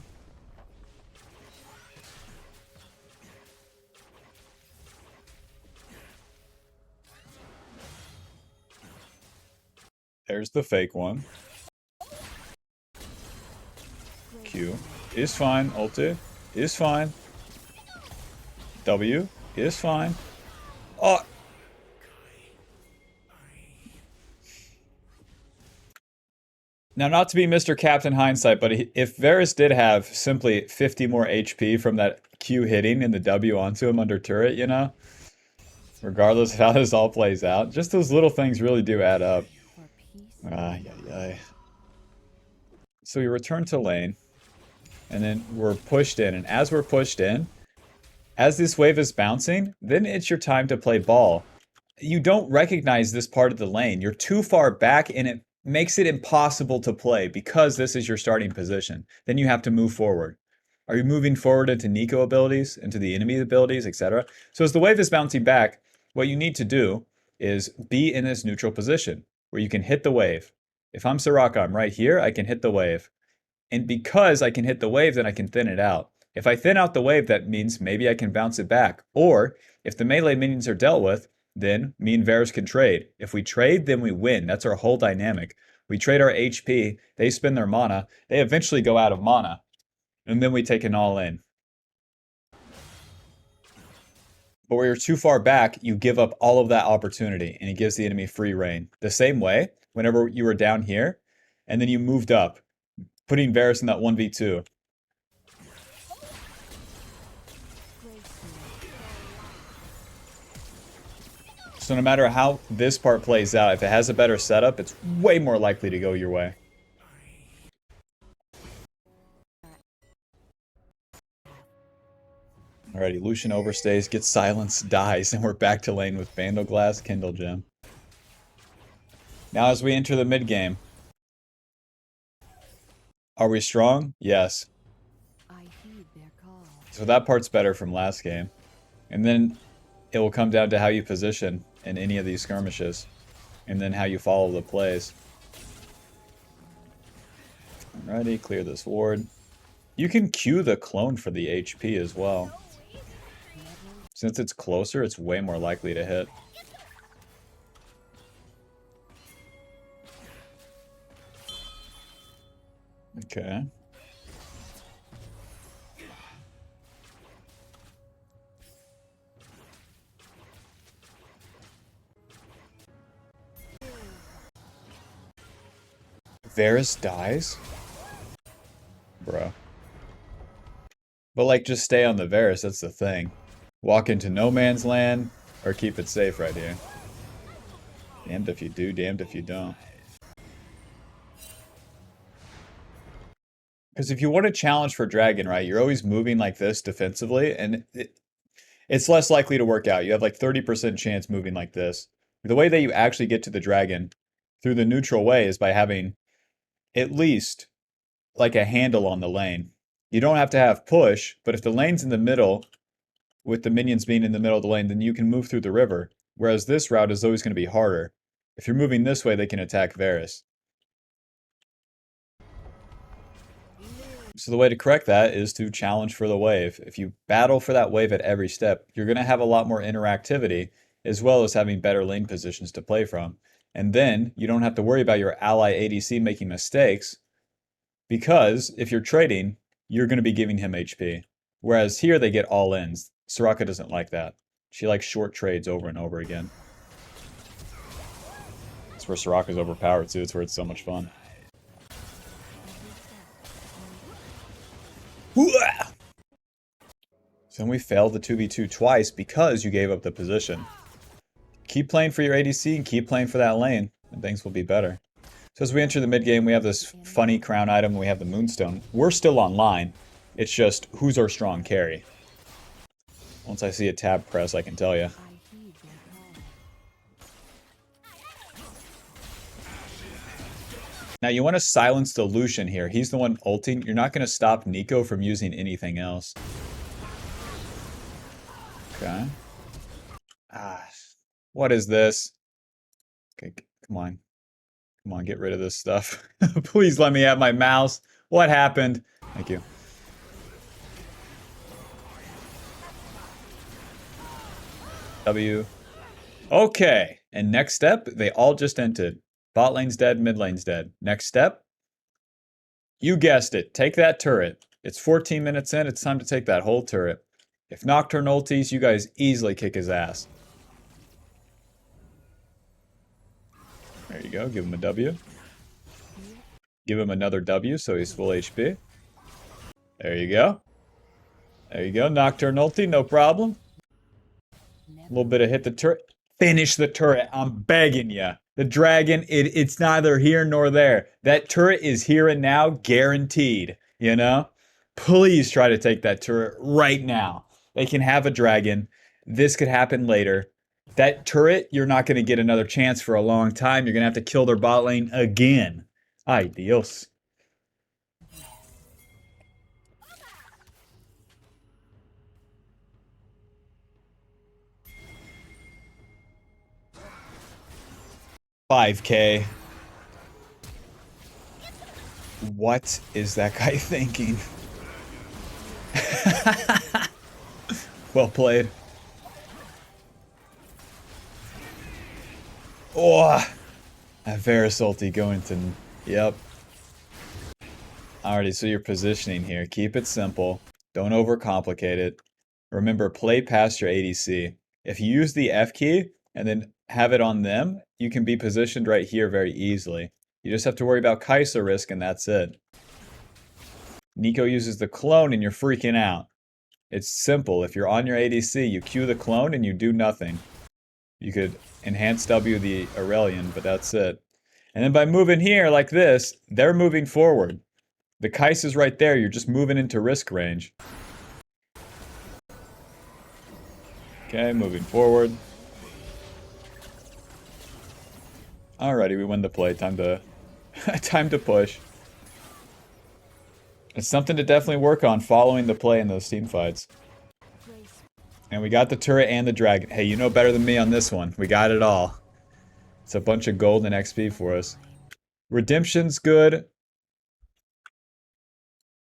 There's the fake one. Q is fine. Ulti is fine. W is fine. Oh! Now, not to be Mr. Captain Hindsight, but if Varus did have simply 50 more HP from that Q hitting and the W onto him under turret, you know? Regardless of how this all plays out, just those little things really do add up. So we return to lane, and then we're pushed in, and as we're pushed in, as this wave is bouncing, then it's your time to play ball. You don't recognize this part of the lane. You're too far back, and it makes it impossible to play because this is your starting position. Then you have to move forward. Are you moving forward into Nico abilities, into the enemy abilities, etc.? So as the wave is bouncing back, what you need to do is be in this neutral position where you can hit the wave. If I'm Soraka, I'm right here, I can hit the wave. And because I can hit the wave, then I can thin it out. If I thin out the wave, that means maybe I can bounce it back. Or if the melee minions are dealt with, then me and Varus can trade. If we trade, then we win. That's our whole dynamic. We trade our HP, they spend their mana, they eventually go out of mana, and then we take an all in. But where you're too far back, you give up all of that opportunity, and it gives the enemy free reign. The same way, whenever you were down here, and then you moved up, putting Varus in that 1v2. So no matter how this part plays out, if it has a better setup, it's way more likely to go your way. Alrighty, Lucian overstays, gets silenced, dies, and we're back to lane with Vandal Glass, Kindle Gem. Now as we enter the mid game, are we strong? Yes. So that part's better from last game. And then it will come down to how you position in any of these skirmishes, and then how you follow the plays. Alrighty, clear this ward. You can queue the clone for the HP as well. Since it's closer, it's way more likely to hit. Okay. Varus dies? Bro. But like, just stay on the Varus, that's the thing. Walk into no man's land, or keep it safe right here. Damned if you do, damned if you don't. Because if you want to challenge for Dragon, right, you're always moving like this defensively, and it's less likely to work out. You have like 30% chance moving like this. The way that you actually get to the Dragon through the neutral way is by having at least like a handle on the lane. You don't have to have push, but if the lane's in the middle, with the minions being in the middle of the lane, then you can move through the river. Whereas this route is always going to be harder. If you're moving this way, they can attack Varus. So the way to correct that is to challenge for the wave. If you battle for that wave at every step, you're going to have a lot more interactivity, as well as having better lane positions to play from. And then you don't have to worry about your ally ADC making mistakes because if you're trading, you're going to be giving him HP. Whereas here they get all ins. Soraka doesn't like that. She likes short trades over and over again. That's where Soraka's overpowered too. It's where it's so much fun. So then we failed the 2v2 twice because you gave up the position. Keep playing for your ADC and keep playing for that lane, and things will be better. So as we enter the mid game, we have this funny crown item, and we have the Moonstone. We're still online. It's just, who's our strong carry? Once I see a tab press, I can tell you. Now you want to silence the Lucian here. He's the one ulting. You're not going to stop Nico from using anything else. Okay. What is this? Okay, come on. Come on, get rid of this stuff. Please let me have my mouse. What happened? Thank you. W. Okay, and next step, they all just entered. Bot lane's dead, mid lane's dead. Next step, you guessed it, take that turret. It's 14 minutes in, it's time to take that whole turret. If Nocturne ulties, you guys easily kick his ass. There you go, give him a W. Give him another W so he's full HP. There you go. There you go, Nocturne ulti, no problem. A little bit of hit the turret. Finish the turret, I'm begging ya. The dragon, it's neither here nor there. That turret is here and now, guaranteed, you know? Please try to take that turret right now. They can have a dragon. This could happen later. That turret, you're not going to get another chance for a long time. You're going to have to kill their bot lane again. Ay, Dios. $5K. What is that guy thinking? Well played. Oh, that Varus ulti going to... Yep. Alrighty, so you're positioning here. Keep it simple. Don't overcomplicate it. Remember, play past your ADC. If you use the F key and then have it on them, you can be positioned right here very easily. You just have to worry about Kai'Sa risk and that's it. Nico uses the clone and you're freaking out. It's simple. If you're on your ADC, you Q the clone and you do nothing. You could enhance W the Aurelion, but that's it. And then by moving here like this, they're moving forward. The Kai'Sa's right there, you're just moving into risk range. Okay, moving forward. Alrighty, we win the play. Time to time to push. It's something to definitely work on, following the play in those team fights. And we got the turret and the dragon. Hey, you know better than me on this one. We got it all. It's a bunch of gold and XP for us. Redemption's good.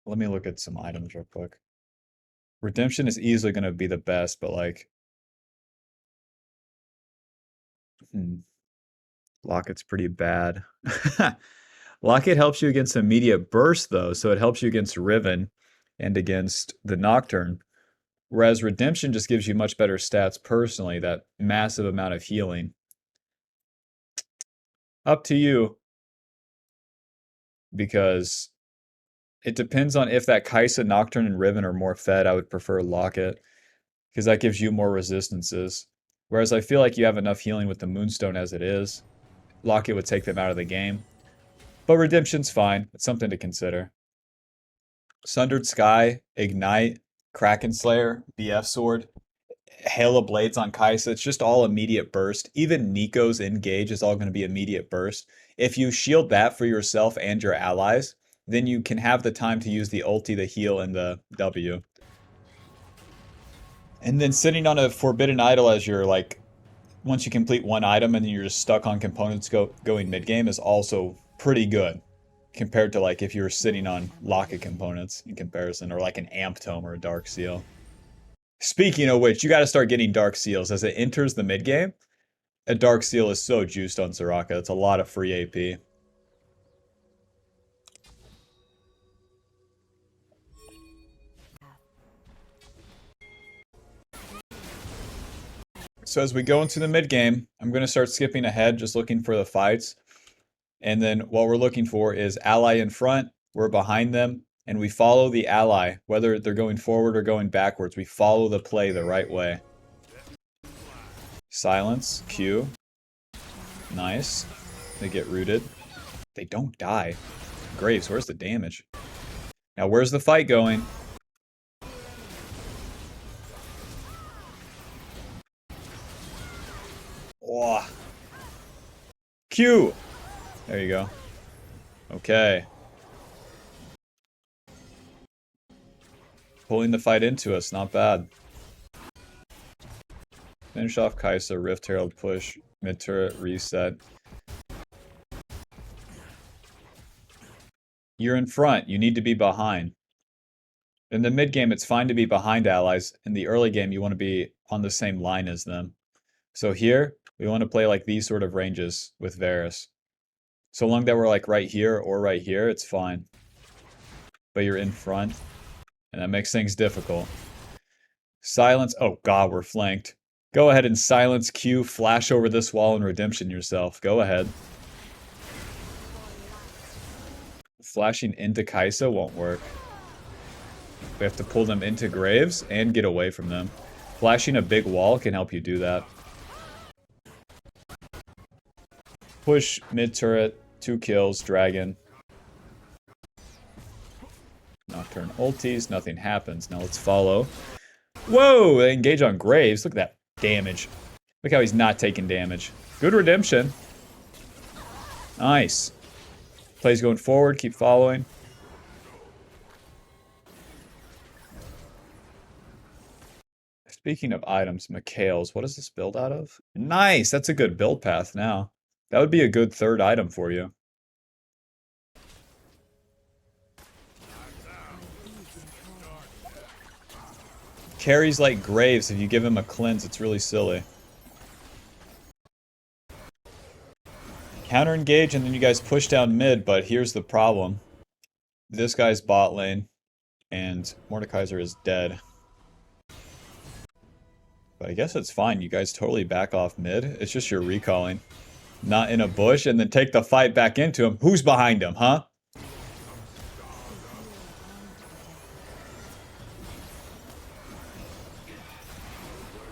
Let me look at some items real quick. Redemption is easily going to be the best, but like... Locket's pretty bad. Locket helps you against immediate burst, though, so it helps you against Riven and against the Nocturne. Whereas Redemption just gives you much better stats personally, that massive amount of healing. Up to you. Because it depends on if that Kai'Sa, Nocturne, and Riven are more fed. I would prefer Locket, because that gives you more resistances. Whereas I feel like you have enough healing with the Moonstone as it is. Locket would take them out of the game. But Redemption's fine. It's something to consider. Sundered Sky, Ignite, Kraken Slayer, BF Sword, Hail of Blades on Kai'Sa. It's just all immediate burst. Even Nico's Engage is all going to be immediate burst. If you shield that for yourself and your allies, then you can have the time to use the ulti, the heal, and the W. And then sitting on a Forbidden Idol as your, like, once you complete one item and then you're just stuck on components going mid-game is also pretty good. Compared to, like, if you were sitting on Locket components in comparison, or like an Amp Tome or a Dark Seal. Speaking of which, you got to start getting Dark Seals. As it enters the mid game, a Dark Seal is so juiced on Soraka. It's a lot of free AP. So as we go into the mid game, I'm going to start skipping ahead, just looking for the fights. And then what we're looking for is ally in front, we're behind them, and we follow the ally, whether they're going forward or going backwards. We follow the play the right way. Silence, Q. Nice. They get rooted. They don't die. Graves, where's the damage? Now where's the fight going? Oh. Q! There you go. Okay. Pulling the fight into us, not bad. Finish off Kaisa, Rift Herald push, mid turret reset. You're in front, you need to be behind. In the mid game, it's fine to be behind allies. In the early game, you want to be on the same line as them. So here, we want to play like these sort of ranges with Varus. So long that we're like right here or right here, it's fine. But you're in front, and that makes things difficult. Silence. Oh god, we're flanked. Go ahead and silence Q, flash over this wall and redemption yourself. Go ahead. Flashing into Kaisa won't work. We have to pull them into Graves and get away from them. Flashing a big wall can help you do that. Push mid turret, 2 kills, dragon. Nocturne ulties, nothing happens. Now let's follow. Whoa, they engage on Graves. Look at that damage. Look how he's not taking damage. Good redemption. Nice. Plays going forward, keep following. Speaking of items, Mikhail's, what does this build out of? Nice, that's a good build path now. That would be a good third item for you. Carries like Graves, if you give him a cleanse, it's really silly. Counter engage and then you guys push down mid, but here's the problem. This guy's bot lane, and Mordekaiser is dead. But I guess it's fine, you guys totally back off mid. It's just you're recalling. Not in a bush, and then take the fight back into him. Who's behind him, huh?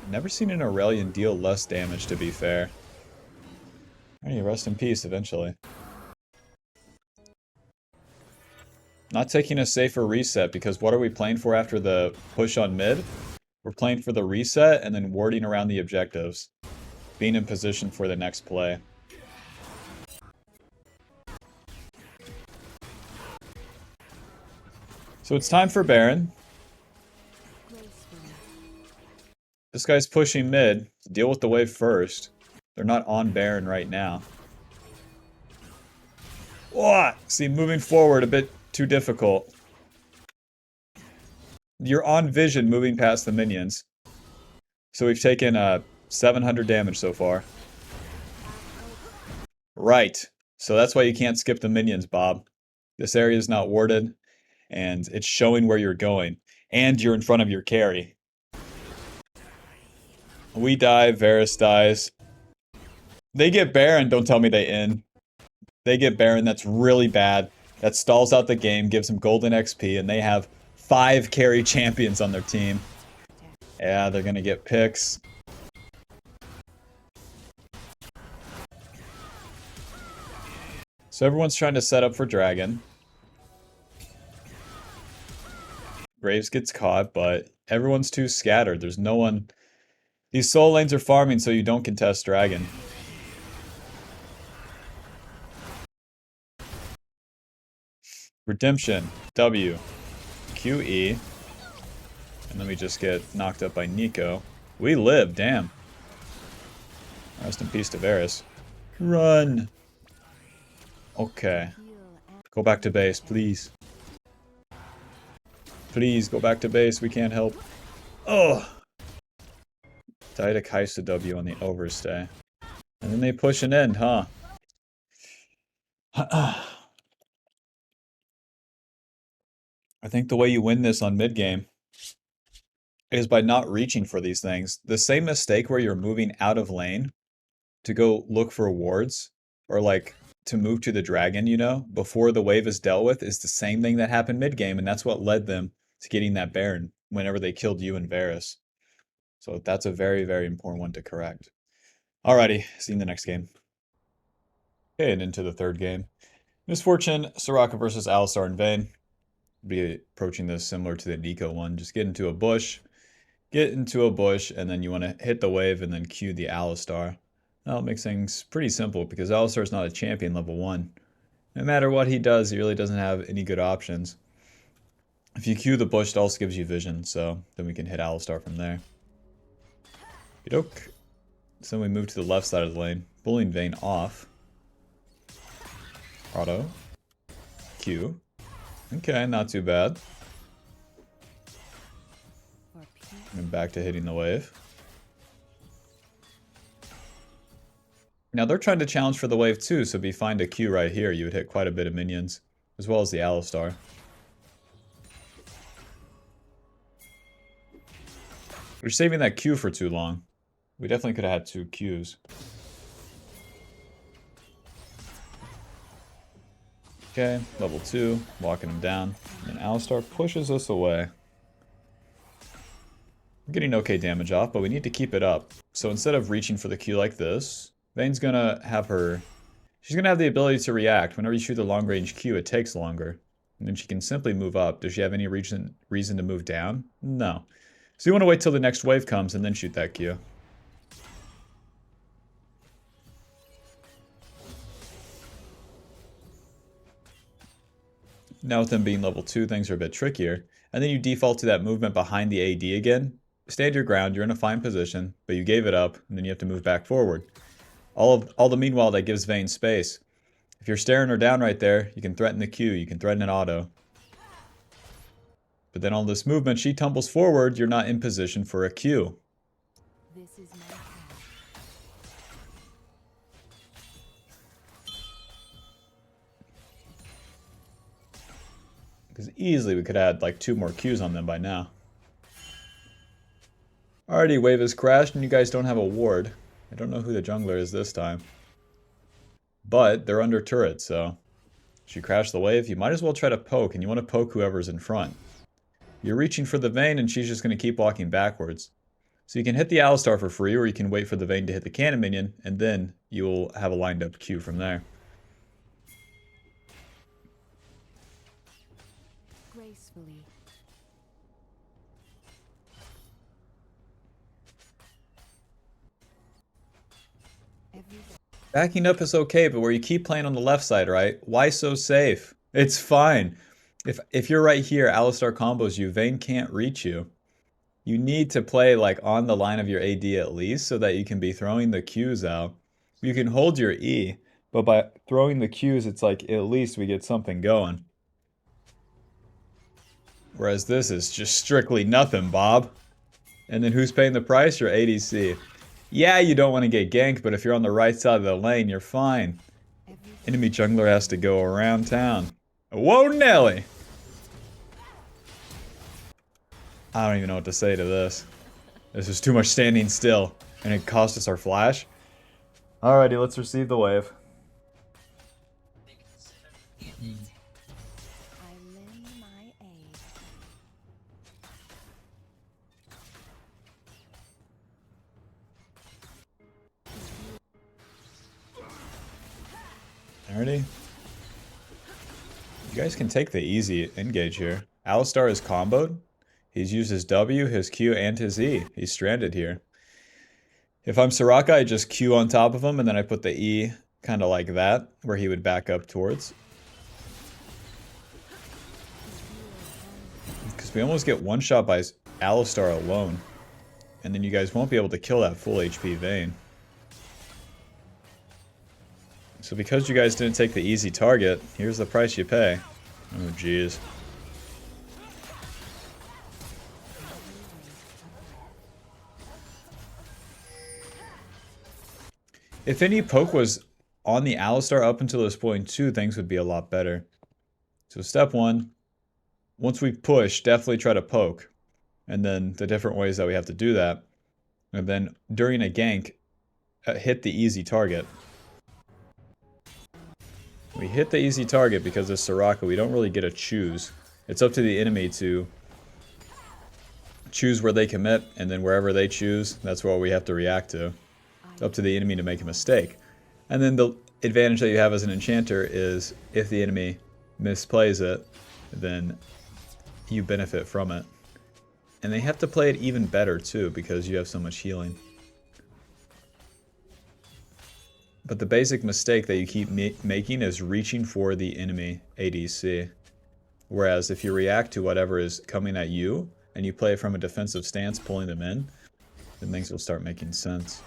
Never seen an Aurelion deal less damage, to be fair. Alright, rest in peace eventually. Not taking a safer reset, because what are we playing for after the push on mid? We're playing for the reset and then warding around the objectives. Being in position for the next play. So it's time for Baron. This guy's pushing mid. Deal with the wave first. They're not on Baron right now. Oh, see, moving forward a bit too difficult. You're on vision moving past the minions. So we've taken 700 damage so far. Right. So that's why you can't skip the minions, Bob. This area is not warded, and it's showing where you're going. And you're in front of your carry. We die, Varus dies. They get Baron, don't tell me they in. They get Baron, that's really bad. That stalls out the game, gives them golden XP, and they have 5 carry champions on their team. Yeah, they're gonna get picks. So everyone's trying to set up for Dragon. Graves gets caught, but everyone's too scattered. There's no one... These soul lanes are farming so you don't contest Dragon. Redemption. W. QE. And then we just get knocked up by Nico. We live, damn. Rest in peace to Varus. Run! Okay. Go back to base, please. Please, go back to base, we can't help. Oh! Die to Kai'Sa W on the overstay. And then they push an end, huh? I think the way you win this on mid game is by not reaching for these things. The same mistake where you're moving out of lane to go look for wards or like to move to the dragon, you know, before the wave is dealt with is the same thing that happened mid game, and that's what led them to getting that Baron whenever they killed you and Varus. So that's a very, very important one to correct. Alrighty, see you in the next game. Okay, and into the third game. Misfortune, Soraka versus Alistar in Vayne. Be approaching this similar to the Nico one. Just get into a bush, and then you want to hit the wave and then Q the Alistar. That'll make things pretty simple because Alistar is not a champion level 1. No matter what he does, he really doesn't have any good options. If you Q the bush, it also gives you vision, so then we can hit Alistar from there. Okey-doke. So then we move to the left side of the lane, bullying Vayne off. Auto. Q. Okay, not too bad. And back to hitting the wave. Now they're trying to challenge for the wave too, so if you find a Q right here, you would hit quite a bit of minions, as well as the Alistar. We're saving that Q for too long. We definitely could have had 2 Qs. Okay, level 2, walking him down. And Alistar pushes us away. We're getting okay damage off, but we need to keep it up. So instead of reaching for the Q like this, Vayne's gonna have her... She's gonna have the ability to react. Whenever you shoot the long range Q, it takes longer. And then she can simply move up. Does she have any reason to move down? No. So you want to wait till the next wave comes and then shoot that Q. Now with them being level 2, things are a bit trickier. And then you default to that movement behind the AD again. Stand your ground, you're in a fine position, but you gave it up, and then you have to move back forward. All the meanwhile, that gives Vayne space. If you're staring her down right there, you can threaten the Q, you can threaten an auto. But then all this movement, she tumbles forward, you're not in position for a Q. This is my path. Because easily we could add like 2 more Qs on them by now. Alrighty, wave has crashed and you guys don't have a ward. I don't know who the jungler is this time. But they're under turret, so... She crashed the wave, you might as well try to poke, and you want to poke whoever's in front. You're reaching for the Vayne and she's just going to keep walking backwards. So you can hit the Alistar for free, or you can wait for the Vayne to hit the cannon minion, and then you'll have a lined up Q from there. Gracefully. Backing up is okay, but where you keep playing on the left side, right? Why so safe? It's fine. If you're right here, Alistar combos you, Vayne can't reach you. You need to play like on the line of your AD at least so that you can be throwing the Qs out. You can hold your E, but by throwing the Qs, it's like at least we get something going. Whereas this is just strictly nothing, Bob. And then who's paying the price? Your ADC. Yeah, you don't want to get ganked, but if you're on the right side of the lane, you're fine. Enemy jungler has to go around town. Whoa, Nelly! I don't even know what to say to this. This is too much standing still, and it cost us our flash. Alrighty, let's receive the wave. I lend my aid. Alrighty. You guys can take the easy engage here. Alistar is comboed. He's used his W, his Q, and his E. He's stranded here. If I'm Soraka, I just Q on top of him, and then I put the E kind of like that, where he would back up towards. Because we almost get one shot by Alistar alone. And then you guys won't be able to kill that full HP Vayne. So because you guys didn't take the easy target, here's the price you pay. Oh jeez. If any poke was on the Alistar up until this point too, things would be a lot better. So step one, once we push, definitely try to poke. And then the different ways that we have to do that. And then during a gank, hit the easy target. We hit the easy target because of Soraka. We don't really get to choose. It's up to the enemy to choose where they commit, and then wherever they choose, that's what we have to react to. It's up to the enemy to make a mistake. And then the advantage that you have as an enchanter is if the enemy misplays it, then you benefit from it. And they have to play it even better too because you have so much healing. But the basic mistake that you keep making is reaching for the enemy ADC. Whereas if you react to whatever is coming at you, and you play it from a defensive stance, pulling them in, then things will start making sense.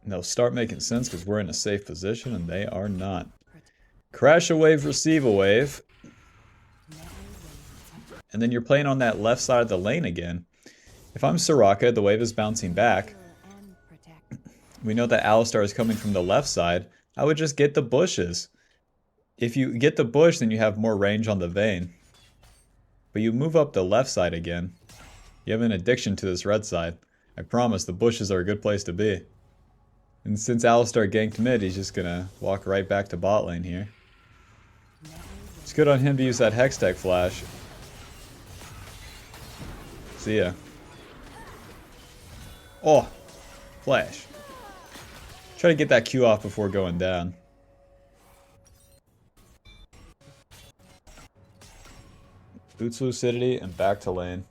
And they'll start making sense because we're in a safe position, and they are not. Crash a wave, receive a wave. And then you're playing on that left side of the lane again. If I'm Soraka, the wave is bouncing back. We know that Alistar is coming from the left side. I would just get the bushes. If you get the bush, then you have more range on the Vayne. But you move up the left side again. You have an addiction to this red side. I promise, the bushes are a good place to be. And since Alistar ganked mid, he's just gonna walk right back to bot lane here. It's good on him to use that Hextech flash. See ya. Oh! Flash. Try to get that Q off before going down. Boots lucidity and back to lane.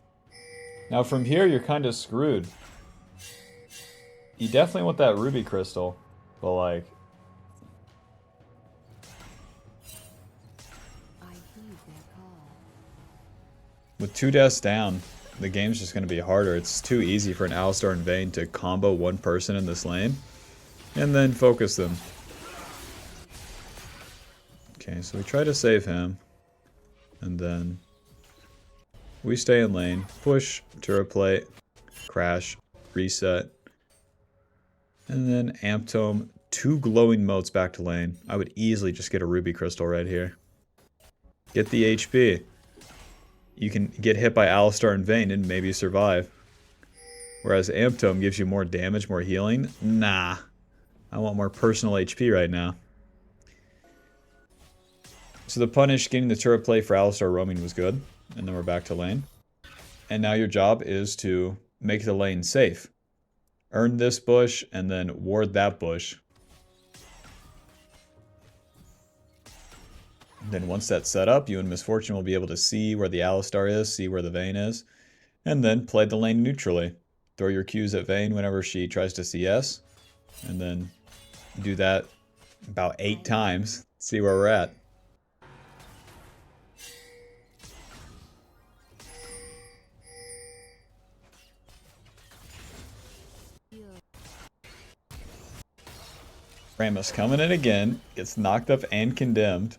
Now from here you're kind of screwed. You definitely want that ruby crystal, but like... with 2 deaths down, the game's just going to be harder. It's too easy for an Alistar and Vayne to combo one person in this lane, and then focus them. Okay, so we try to save him, and then we stay in lane, push, turret plate, crash, reset, and then Amp Tome, 2 glowing motes back to lane. I would easily just get a ruby crystal right here. Get the HP. You can get hit by Alistar and Vayne and maybe survive. Whereas Amp Tome gives you more damage, more healing. Nah. I want more personal HP right now. So the punish, getting the turret play for Alistar roaming was good. And then we're back to lane. And now your job is to make the lane safe. Earn this bush and then ward that bush. And then once that's set up, you and Misfortune will be able to see where the Alistar is, see where the Vayne is, and then play the lane neutrally. Throw your Qs at Vayne whenever she tries to CS, and then do that about 8 times, see where we're at. Rammus coming in again, gets knocked up and condemned.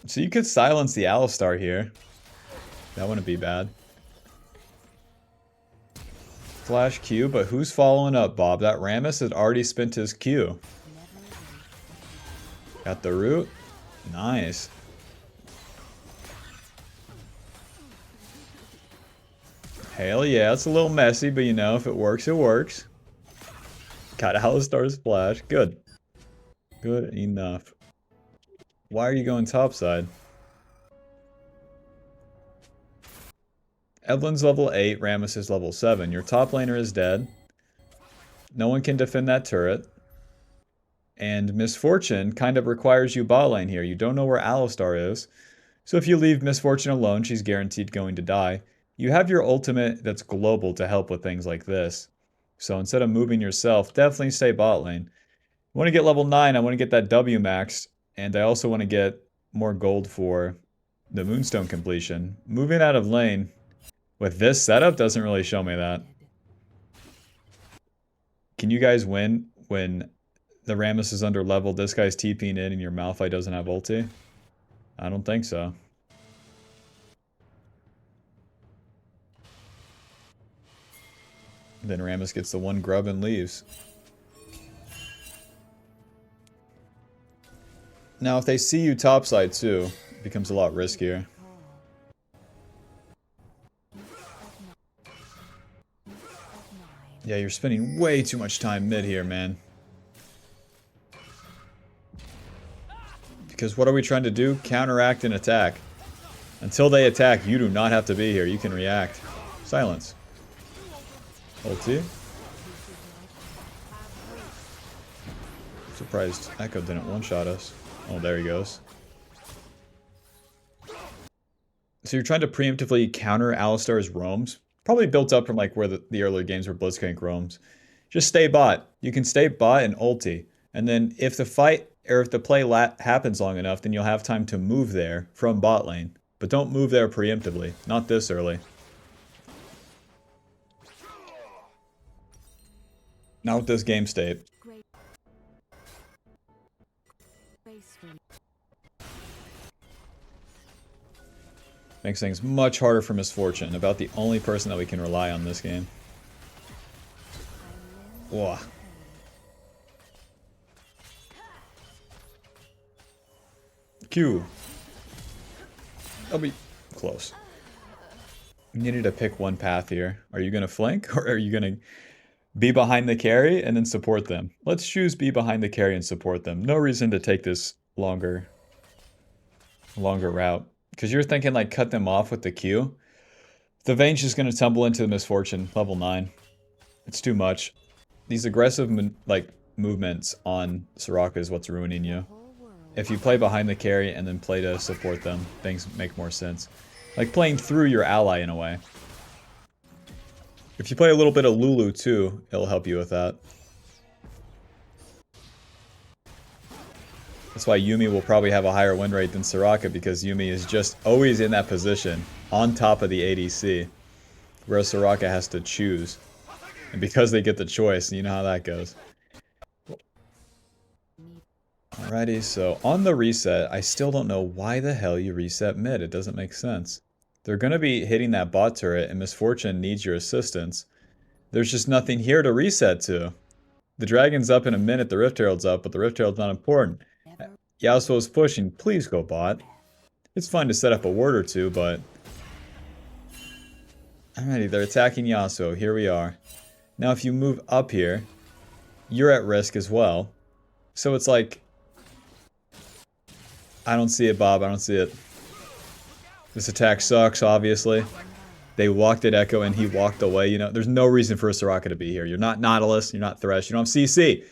So you could silence the Alistar here. That wouldn't be bad. Flash Q, but who's following up, Bob? That Rammus had already spent his Q. Got the root. Nice. Hell yeah, it's a little messy, but you know, if it works, it works. Got Alistar's splash. Good. Good enough. Why are you going topside? Evelyn's level 8, Rammus is level 7. Your top laner is dead. No one can defend that turret. And Misfortune kind of requires you bot lane here. You don't know where Alistar is. So if you leave Misfortune alone, she's guaranteed going to die. You have your ultimate that's global to help with things like this. So instead of moving yourself, definitely stay bot lane. I want to get level 9, I want to get that W maxed. And I also want to get more gold for the Moonstone completion. Moving out of lane with this setup doesn't really show me that. Can you guys win when the Rammus is under level, this guy's TPing in, and your Malphite doesn't have ulti? I don't think so. Then Rammus gets the one grub and leaves. Now, if they see you topside too, it becomes a lot riskier. Yeah, you're spending way too much time mid here, man. Because what are we trying to do? Counteract and attack. Until they attack, you do not have to be here. You can react. Silence. Ulti. Surprised Echo didn't one-shot us. Oh, there he goes. So you're trying to preemptively counter Alistar's roams. Probably built up from like where the earlier games where Blitzcrank roams. Just stay bot. You can stay bot and ulti. And then if the fight or if the play happens long enough, then you'll have time to move there from bot lane. But don't move there preemptively. Not this early. Not with this game state. Makes things much harder for Misfortune. About the only person that we can rely on this game. Whoa. Q. That'll be close. You needed to pick one path here. Are you going to flank or are you going to be behind the carry and then support them? Let's choose be behind the carry and support them. No reason to take this longer route. Because you're thinking like cut them off with the Q. The Vayne's just going to tumble into the Misfortune, level 9. It's too much. These aggressive movements on Soraka is what's ruining you. If you play behind the carry and then play to support them, things make more sense. Like playing through your ally in a way. If you play a little bit of Lulu too, it'll help you with that. That's why Yuumi will probably have a higher win rate than Soraka, because Yuumi is just always in that position, on top of the ADC, whereas Soraka has to choose. And because they get the choice, you know how that goes. Alrighty, so on the reset, I still don't know why the hell you reset mid. It doesn't make sense. They're going to be hitting that bot turret, and Misfortune needs your assistance. There's just nothing here to reset to. The dragon's up in a minute, the Rift Herald's up, but the Rift Herald's not important. Yasuo's pushing, please go bot. It's fine to set up a ward or two, but... Alrighty, they're attacking Yasuo, here we are. Now if you move up here, you're at risk as well. So it's like... I don't see it, Bob, I don't see it. This attack sucks, obviously. They walked at Echo and he walked away, you know. There's no reason for a Soraka to be here. You're not Nautilus, you're not Thresh, you don't have CC.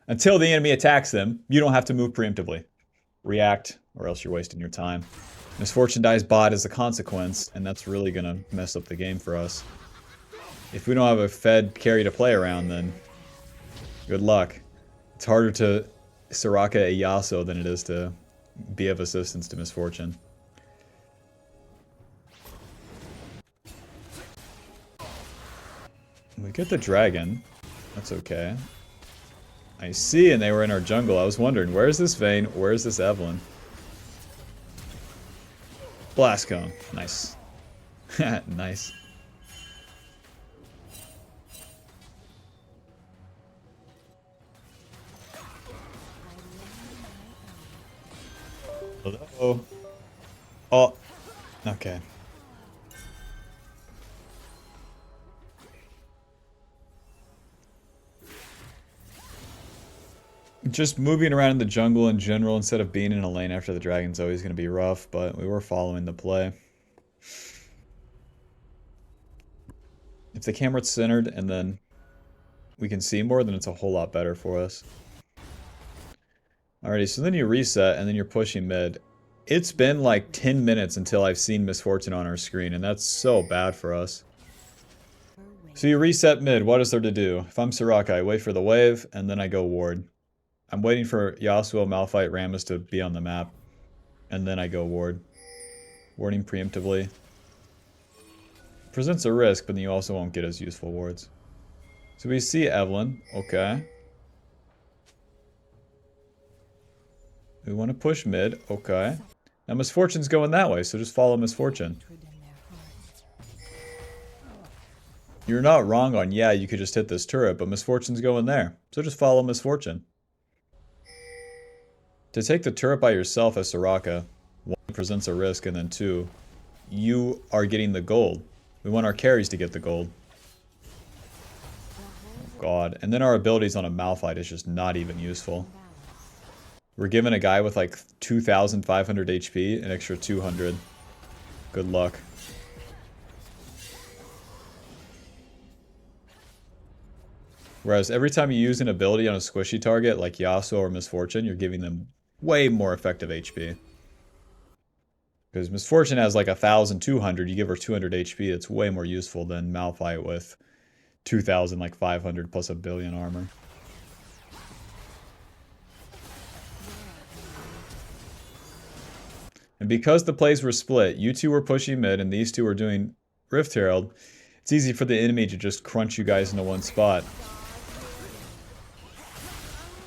Until the enemy attacks them, you don't have to move preemptively. React, or else you're wasting your time. Misfortune dies bot as a consequence, and that's really gonna mess up the game for us. If we don't have a fed carry to play around, then good luck. It's harder to Soraka a Yasuo than it is to be of assistance to Misfortune. We get the dragon. That's okay. I see, and they were in our jungle. I was wondering, where's this Vayne? Where's this Evelyn? Blast Cone. Nice. Nice. Hello. Oh. Okay. Just moving around in the jungle in general instead of being in a lane after the dragon's always going to be rough, but we were following the play. If the camera's centered and then we can see more, then it's a whole lot better for us. Alrighty, so then you reset and then you're pushing mid. It's been like 10 minutes until I've seen Misfortune on our screen, and that's so bad for us. So you reset mid, what is there to do? If I'm Soraka, I wait for the wave, and then I go ward. I'm waiting for Yasuo, Malphite, Rammus to be on the map, and then I go ward. Warding preemptively. Presents a risk, but then you also won't get as useful wards. So we see Evelyn, okay. We want to push mid, okay. Now Misfortune's going that way, so just follow Misfortune. You're not wrong on, yeah, you could just hit this turret, but Misfortune's going there. So just follow Misfortune. To take the turret by yourself as Soraka, one, presents a risk, and then two, you are getting the gold. We want our carries to get the gold. The whole Oh world god. And then our abilities on a Malphite is just not even in useful. balance. We're giving a guy with like 2,500 HP an extra 200. Good luck. Whereas every time you use an ability on a squishy target like Yasuo or Misfortune, you're giving them way more effective HP. Because Misfortune has like 1,200, you give her 200 HP, it's way more useful than Malphite with 2,000, like 500 plus a billion armor. And because the plays were split, you two were pushing mid and these two were doing Rift Herald, it's easy for the enemy to just crunch you guys into one spot.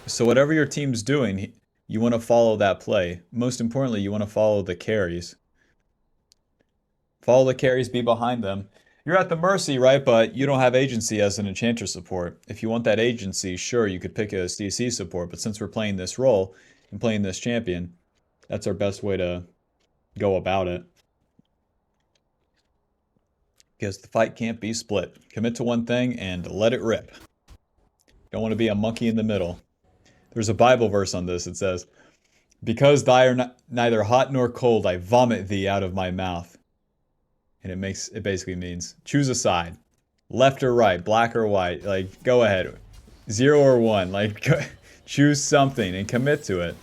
So whatever your team's doing, you want to follow that play. Most importantly, you want to follow the carries. Follow the carries, be behind them. You're at the mercy, right? But you don't have agency as an enchanter support. If you want that agency, sure, you could pick a CC support, but since we're playing this role and playing this champion, that's our best way to go about it. Because the fight can't be split. Commit to one thing and let it rip. Don't want to be a monkey in the middle. There's a Bible verse on this. It says, because thou art neither hot nor cold, I vomit thee out of my mouth. And it basically means choose a side. Left or right, black or white. Like, go ahead. 0 or 1. Like, choose something and commit to it.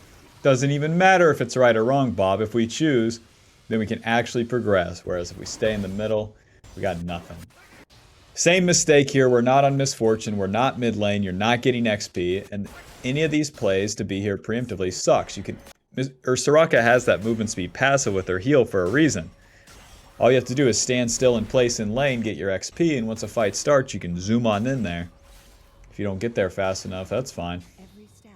Doesn't even matter if it's right or wrong, Bob. If we choose, then we can actually progress. Whereas if we stay in the middle, we got nothing. Same mistake here. We're not on Misfortune. We're not mid lane. You're not getting XP. And any of these plays to be here preemptively sucks. You can, or Soraka has that movement speed passive with her heal for a reason. All you have to do is stand still in place in lane, get your XP, and once a fight starts, you can zoom on in there. If you don't get there fast enough, that's fine. Every step.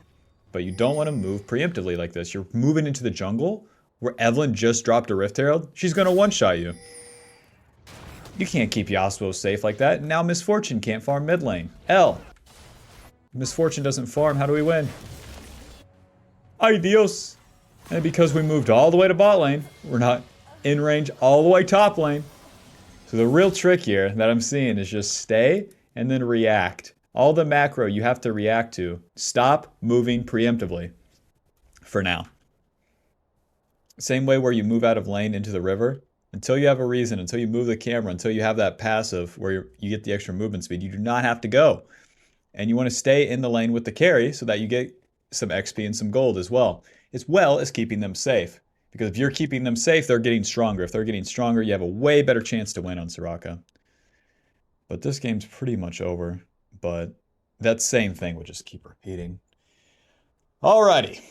But you don't want to move preemptively like this. You're moving into the jungle where Evelyn just dropped a Rift Herald. She's going to one-shot you. You can't keep Yasuo safe like that. Now Misfortune can't farm mid lane. L. Misfortune doesn't farm. How do we win? Ay Dios. And because we moved all the way to bot lane, we're not in range all the way top lane. So the real trick here that I'm seeing is just stay and then react. All the macro you have to react to. Stop moving preemptively. For now. Same way where you move out of lane into the river. Until you have a reason, until you move the camera, until you have that passive where you get the extra movement speed, you do not have to go. And you want to stay in the lane with the carry so that you get some XP and some gold as well as keeping them safe. Because if you're keeping them safe, they're getting stronger. If they're getting stronger, you have a way better chance to win on Soraka. But this game's pretty much over. But that same thing will just keep repeating. Alrighty.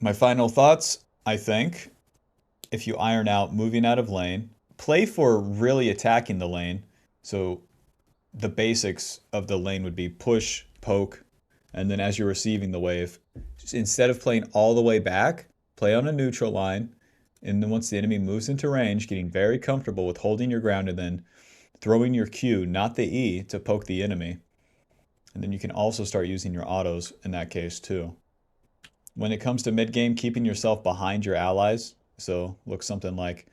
My final thoughts, I think, if you iron out moving out of lane, play for really attacking the lane. So the basics of the lane would be push, poke, and then as you're receiving the wave, just instead of playing all the way back, play on a neutral line. And then once the enemy moves into range, getting very comfortable with holding your ground and then throwing your Q, not the E, to poke the enemy. And then you can also start using your autos in that case too. When it comes to mid game, keeping yourself behind your allies. So look something like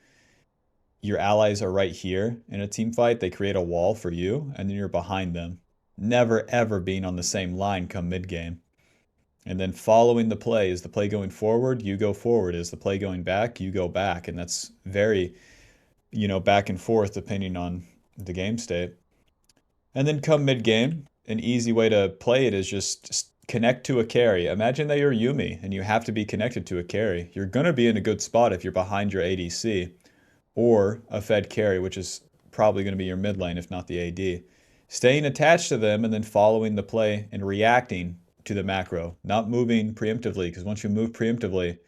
your allies are right here in a team fight. They create a wall for you and then you're behind them. Never ever being on the same line come mid game. And then following the play. Is the play going forward? You go forward. Is the play going back? You go back. And that's very, back and forth depending on the game state. And then come mid game, an easy way to play it is just connect to a carry. Imagine that you're Yumi and you have to be connected to a carry. You're going to be in a good spot if you're behind your ADC or a fed carry, which is probably going to be your mid lane if not the AD. Staying attached to them and then following the play and reacting to the macro, not moving preemptively, because once you move preemptively,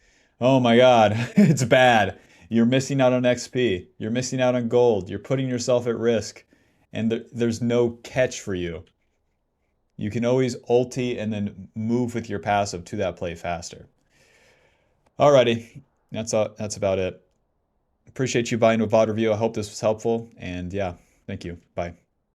oh my god, it's bad. You're missing out on XP. You're missing out on gold. You're putting yourself at risk. And there's no catch for you. You can always ulti and then move with your passive to that play faster. Alrighty, that's about it. Appreciate you buying a VOD review. I hope this was helpful. And yeah, Thank you. Bye.